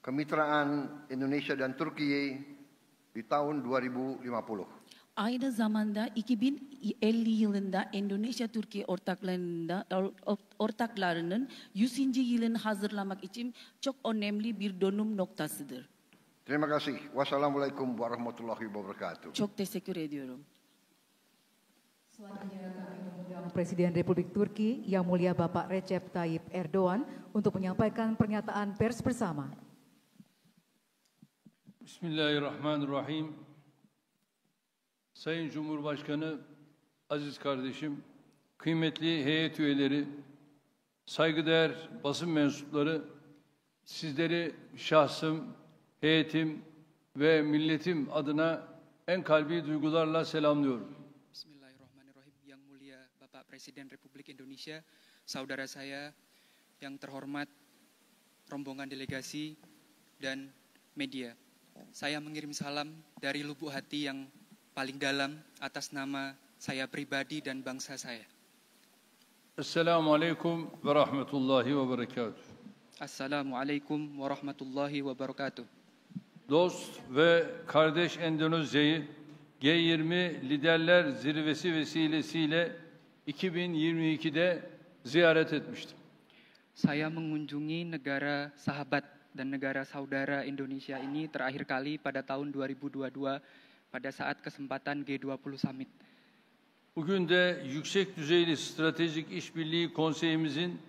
kemitraan Indonesia dan Turkiye di tahun 2050. Aynı zamanda 2050 yılında Endonezya-Türkiye ortaklarının 100. yılını hazırlamak için çok önemli bir dönüm noktasıdır. Terima kasih. Wassalamualaikum warahmatullahi wabarakatuh. Çok teşekkür ediyorum. Selanjutnya kami mengundang Presiden Republik Turki Yang Mulia Bapak Recep Tayyip Erdogan untuk menyampaikan pernyataan pers bersama. Bismillahirrahmanirrahim. Sayın Cumhurbaşkanı, aziz kardeşim, kıymetli heyet üyeleri, saygıdeğer basın mensupları, sizleri şahsım, heyetim ve milletim adına en kalbi duygularla selamlıyorum. Bismillahirrahmanirrahim. Yang mulia Bapak Presiden Republik Indonesia, saudara saya yang terhormat, rombongan delegasi dan media. Saya mengirim salam dari lubuk hati yang paling dalam atas nama saya pribadi dan bangsa saya. Esselamualeyküm ve rahmetullahi ve berekatuhu. Assalamualaikum warahmatullahi wabarakatuh. Dost ve kardeş Endonezya'yı G20 Liderler Zirvesi vesilesiyle 2022'de ziyaret etmiştim. Saya mengunjungi negara sahabat dan negara saudara Indonesia ini terakhir kali pada tahun 2022 pada saat kesempatan G20 Summit. Bugün de yüksek düzeyli stratejik işbirliği konseyimizin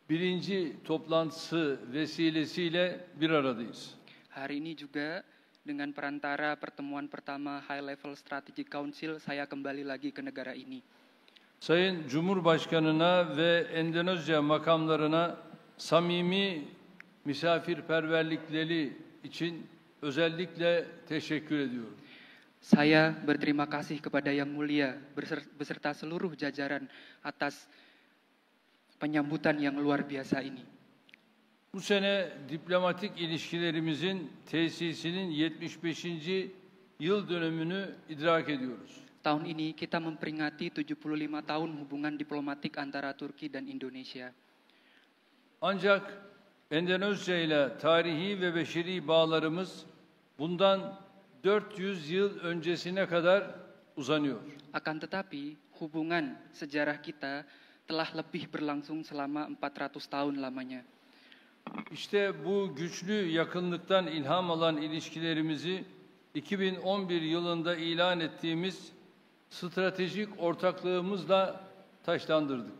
birinci toplantısı vesilesiyle bir aradayız. Hari ini juga dengan perantara pertemuan pertama High Level Strategic Council, saya kembali lagi ke negara ini. Sayın Cumhurbaşkanına ve Endonezya makamlarına samimi misafirperverlikleri için özellikle teşekkür ediyorum. Saya berterima kasih kepada Yang Mulia beserta seluruh jajaran atas penyambutan yang luar biasa ini. Bu sene diplomatik ilişkilerimizin tesisinin 75. yıl dönümünü idrak ediyoruz. Tahun ini kita memperingati 75 tahun hubungan diplomatik antara Turki dan Indonesia. Ancak Endonezya ile tarihi ve beşeri bağlarımız bundan 400 yıl öncesine kadar uzanıyor. Akan tetapi, hubungan sejarah kita telah lebih berlangsung selama 400 tahun lamanya. İşte bu güçlü yakınlıktan ilham alan ilişkilerimizi 2011 yılında ilan ettiğimiz stratejik ortaklığımızla taşlandırdık.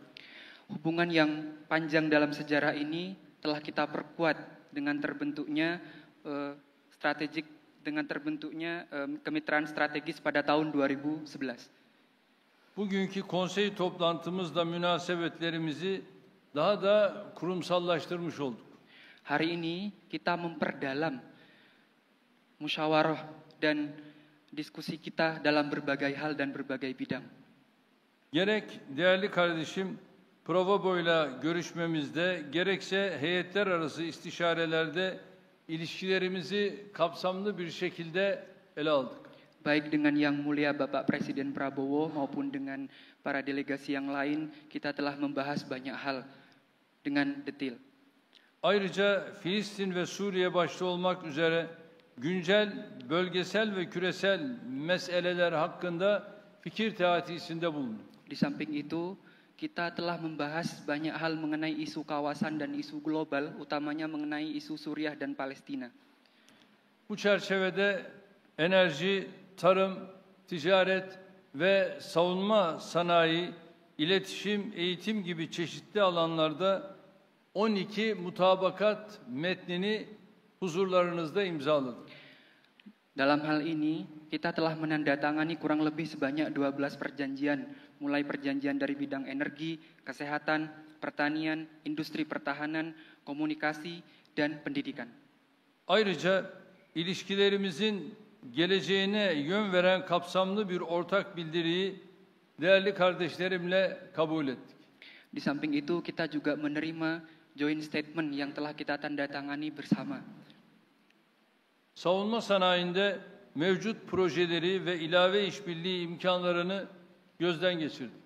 Hubungan yang panjang dalam sejarah ini telah kita perkuat dengan terbentuknya kemitraan strategis pada tahun 2011. Bugünkü konsey toplantımızda münasebetlerimizi daha da kurumsallaştırmış olduk. Hari ini kita memperdalam musyawarah dan diskusi kita dalam berbagai hal dan berbagai bidang. Gerek değerli kardeşim Provobo'yla görüşmemizde, gerekse heyetler arası istişarelerde ilişkilerimizi kapsamlı bir şekilde ele aldık. Baik dengan Yang Mulia Bapak Presiden Prabowo maupun dengan para delegasi yang lain, kita telah membahas banyak hal dengan detail. Ayrıca Filistin ve Suriye başta olmak üzere güncel, bölgesel ve küresel meseleler hakkında fikir teatisinde bulunduk. Di samping itu, kita telah membahas banyak hal mengenai isu kawasan dan isu global, utamanya mengenai isu Suriah dan Palestina. Bu çerçevede enerji, tarım, ticaret ve savunma sanayi, iletişim, eğitim gibi çeşitli alanlarda 12 mutabakat metnini huzurlarınızda imzaladık. Dalam hal ini, kita telah menandatangani kurang lebih sebanyak 12 perjanjian, mulai perjanjian dari bidang energi, kesehatan, pertanian, industri pertahanan, komunikasi, dan pendidikan. Ayrıca ilişkilerimizin geleceğine yön veren kapsamlı bir ortak bildiriyi değerli kardeşlerimle kabul ettik. Di samping itu, kita juga menerima joint statement yang telah kita tandatangani bersama. Savunma sanayinde mevcut projeleri ve ilave işbirliği imkanlarını gözden geçirdik.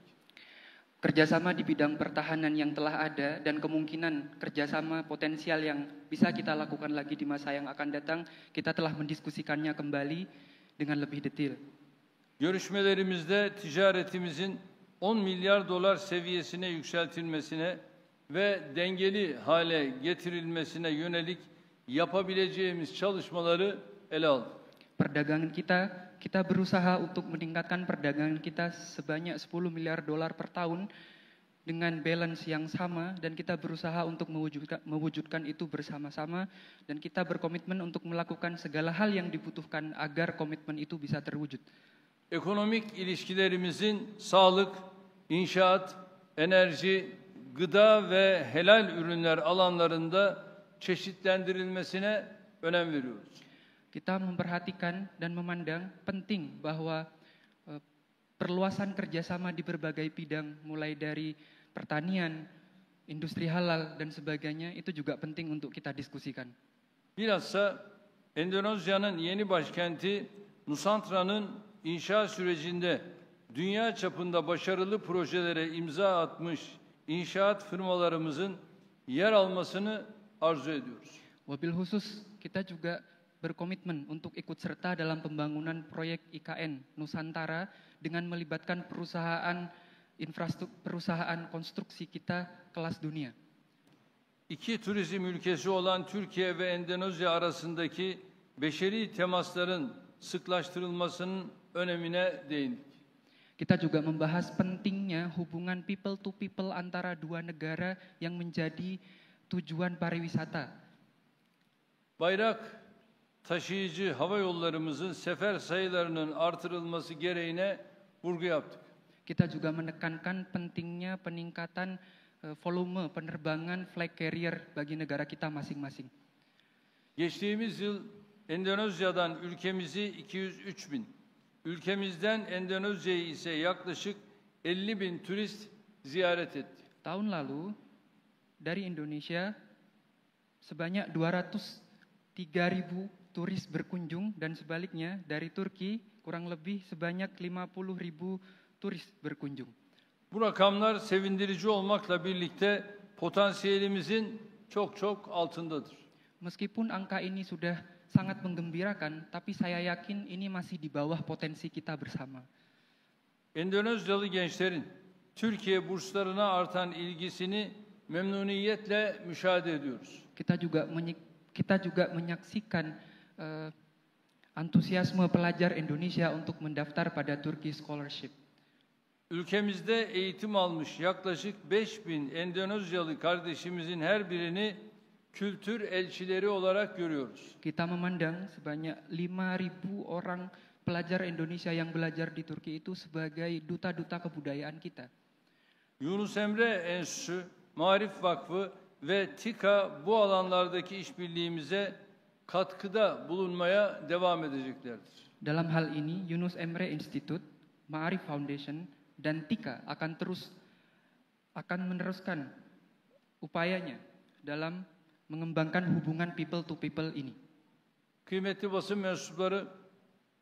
Kerjasama di bidang pertahanan yang telah ada dan kemungkinan kerjasama potensial yang bisa kita lakukan lagi di masa yang akan datang, kita telah mendiskusikannya kembali dengan lebih detail. Görüşmelerimizde ticaretimizin 10 milyar dolar seviyesine yükseltilmesine ve dengeli hale getirilmesine yönelik yapabileceğimiz çalışmaları ele aldık. Perdagangan kita berusaha untuk meningkatkan perdagangan kita sebanyak 10 miliar dolar per tahun dengan balance yang sama, dan kita berusaha untuk mewujudkan itu bersama-sama, dan kita berkomitmen untuk melakukan segala hal yang dibutuhkan agar komitmen itu bisa terwujud. Ekonomik ilişkilerimizin sağlık, inşaat, enerji, gıda ve helal ürünler alanlarında çeşitlendirilmesine önem veriyoruz. Kita memperhatikan dan memandang penting bahwa perluasan kerjasama di berbagai bidang, mulai dari pertanian, industri halal, dan sebagainya, itu juga penting untuk kita diskusikan. Bilhassa Endonezya'nın yeni başkenti Nusantra'nın inşa sürecinde dünya çapında başarılı projelere imza atmış inşaat firmalarımızın yer almasını arzu ediyoruz. Wabil khusus, kita juga berkomitmen untuk ikut serta dalam pembangunan proyek IKN Nusantara dengan melibatkan perusahaan konstruksi kita kelas dunia. İki turizm ülkesi olan Türkiye ve Endonezya arasındaki beşeri temasların sıklaştırılmasının önemine değindik. Kita juga membahas pentingnya hubungan people to people antara dua negara yang menjadi tujuan pariwisata. Bayrak taşıyıcı hava yollarımızın sefer sayılarının artırılması gereğine vurgu yaptık. Kita juga menekankan pentingnya peningkatan volume penerbangan flag carrier bagi negara kita masing-masing. Geçtiğimiz yıl Endonezya'dan ülkemizi 203 bin, ülkemizden Endonezya'yı ise yaklaşık 50 bin turist ziyaret etti. Tahun lalu dari Indonesia sebanyak 203.000 turis berkunjung, dan sebaliknya dari Turki kurang lebih sebanyak 50.000 turis berkunjung. Bu rakamlar sevindirici olmakla birlikte potansiyelimizin çok altındadır. Meskipun angka ini sudah sangat menggembirakan, tapi saya yakin ini masih di bawah potensi kita bersama. Endonezyalı gençlerin Türkiye burslarına artan ilgisini memnuniyetle müşahede ediyoruz. Kita juga menyaksikan antusiasme pelajar Indonesia untuk mendaftar pada Turki Scholarship. Ülkemizde eğitim almış yaklaşık 5.000 Endonezyalı kardeşimizin her birini kültür elçileri olarak görüyoruz. Kita memandang sebanyak 5.000 orang pelajar Indonesia yang belajar di Turki itu sebagai duta-duta kebudayaan kita. Yunus Emre Enstitüsü, Maarif Vakfı ve TİKA bu alanlardaki işbirliğimize katkıda bulunmaya devam edeceklerdir. Dalam hal ini, Yunus Emre Institute, Maarif Foundation, dan TİKA akan meneruskan upayanya dalam mengembangkan hubungan people to people ini. Kıymetli basın mensupları,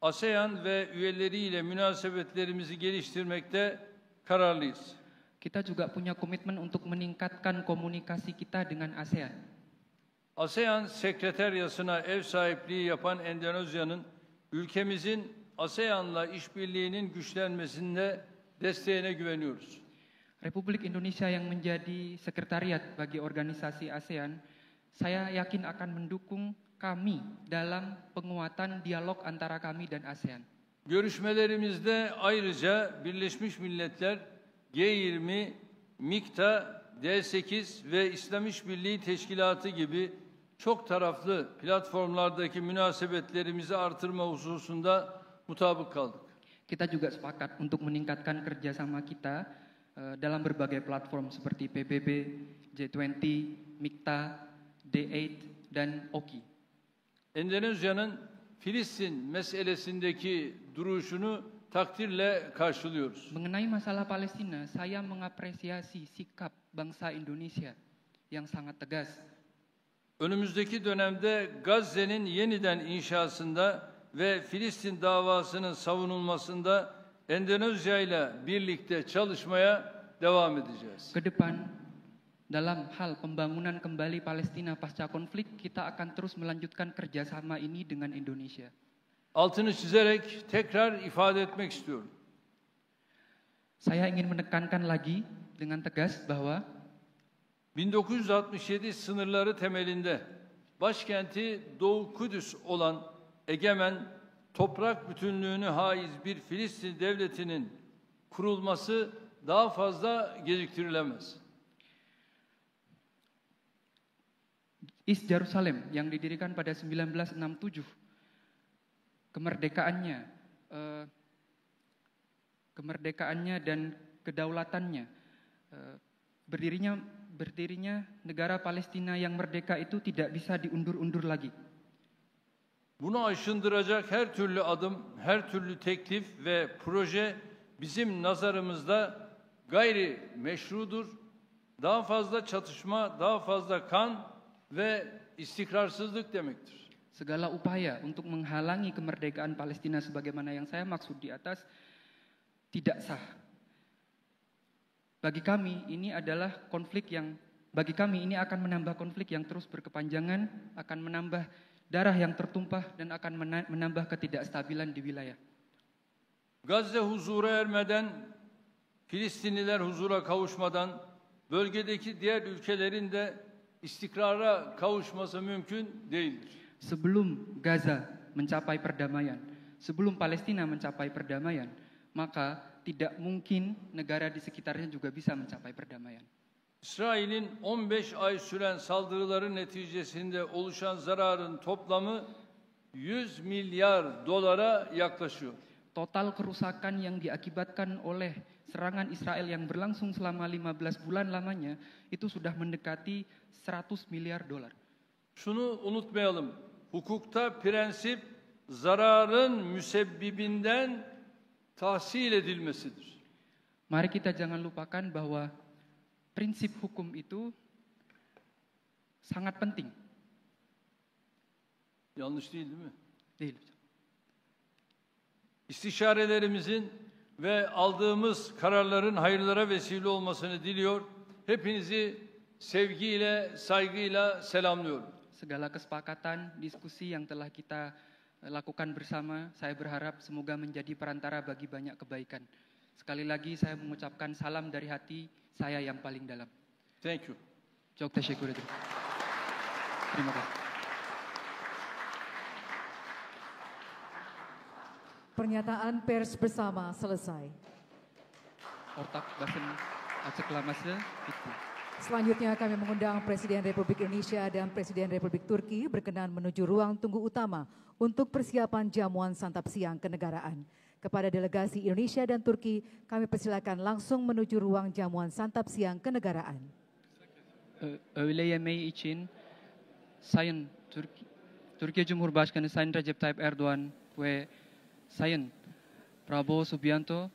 ASEAN ve üyeleriyle münasebetlerimizi geliştirmekte kararlıyız. Kita juga punya komitmen untuk meningkatkan komunikasi kita dengan ASEAN. ASEAN Sekreteryası'na ev sahipliği yapan Endonezya'nın ülkemizin ASEAN'la işbirliğinin güçlenmesinde desteğine güveniyoruz. Republik Indonesia yang menjadi sekretariat bagi organisasi ASEAN, saya yakin akan mendukung kami dalam penguatan dialog antara kami dan ASEAN. Görüşmelerimizde ayrıca Birleşmiş Milletler G20, MİKTA, D8 ve İslam İşbirliği Teşkilatı gibi çok taraflı platformlardaki münasebetlerimizi artırma hususunda mutabık kaldık. Kita juga sepakat untuk meningkatkan kerjasama kita dalam berbagai platform seperti PBB, G20, MİKTA, D8, dan OKI. Endonezya'nın Filistin meselesindeki duruşunu takdirle karşılıyoruz. Mengenai masalah Palestina, saya mengapresiasi sikap bangsa Indonesia yang sangat tegas. Önümüzdeki dönemde Gazze'nin yeniden inşasında ve Filistin davasının savunulmasında Endonezya ile birlikte çalışmaya devam edeceğiz. Ke depan, dalam hal pembangunan kembali Palestina pasca konflik, kita akan terus melanjutkan kerjasama ini dengan Indonesia. Altını çizerek tekrar ifade etmek istiyorum. Saya ingin menekankan lagi dengan tegas bahwa 1967 sınırları temelinde başkenti Doğu Kudüs olan egemen, toprak bütünlüğünü haiz bir Filistin devletinin kurulması daha fazla geciktirilemez. East Jerusalem yang didirikan pada 1967, kemerdekaannya dan kedaulatannya, berdirinya negara Palestina yang merdeka itu tidak bisa diundur-undur lagi. Bunu aşındıracak her türlü adım, her türlü teklif ve proje bizim nazarımızda gayri meşrudur. Daha fazla çatışma, daha fazla kan ve istikrarsızlık demektir. Segala upaya untuk menghalangi kemerdekaan Palestina sebagaimana yang saya maksud di atas tidak sah. Bagi kami ini adalah konflik yang bagi kami ini akan menambah konflik yang terus berkepanjangan, akan menambah darah yang tertumpah dan akan menambah ketidakstabilan di wilayah. Gazze huzura ermeden, Filistinliler huzura kavuşmadan, bölgedeki diğer ülkelerin de istikrara kavuşması mümkün değildir. Sebelum Gaza mencapai perdamaian, sebelum Palestina mencapai perdamaian, maka tidak mungkin negara di sekitarnya juga bisa mencapai perdamaian. İsrail'in 15 ay süren saldırıları neticesinde oluşan zararın toplamı 100 milyar dolara yaklaşıyor. Total kerusakan yang diakibatkan oleh serangan Israel yang berlangsung selama 15 bulan lamanya itu sudah mendekati 100 milyar dolar. Şunu unutmayalım. Hukukta prensip zararın müsebbibinden tahsil edilmesidir. Mari kita jangan lupakan bahwa prinsip hukum itu sangat penting. Yanlış değil mi? Değil. İstişarelerimizin ve aldığımız kararların hayırlara vesile olmasını diliyor. Hepinizi sevgiyle, saygıyla selamlıyorum. Segala kesepakatan, diskusi yang telah kita lakukan bersama, saya berharap semoga menjadi perantara bagi banyak kebaikan. Sekali lagi saya mengucapkan salam dari hati saya yang paling dalam. Thank you. Çok teşekkür ederim. Terima kasih. Pernyataan pers bersama selesai. Ortak basın açıklaması bitti. Selanjutnya kami mengundang Presiden Republik Indonesia dan Presiden Republik Turki berkenan menuju ruang tunggu utama untuk persiapan jamuan santap siang kenegaraan. Kepada delegasi Indonesia dan Turki, kami persilakan langsung menuju ruang jamuan santap siang kenegaraan. Öğle yemeği için Sayın Türkiye Cumhurbaşkanı Sayın Recep Tayyip Erdoğan ve Sayın Prabowo Subianto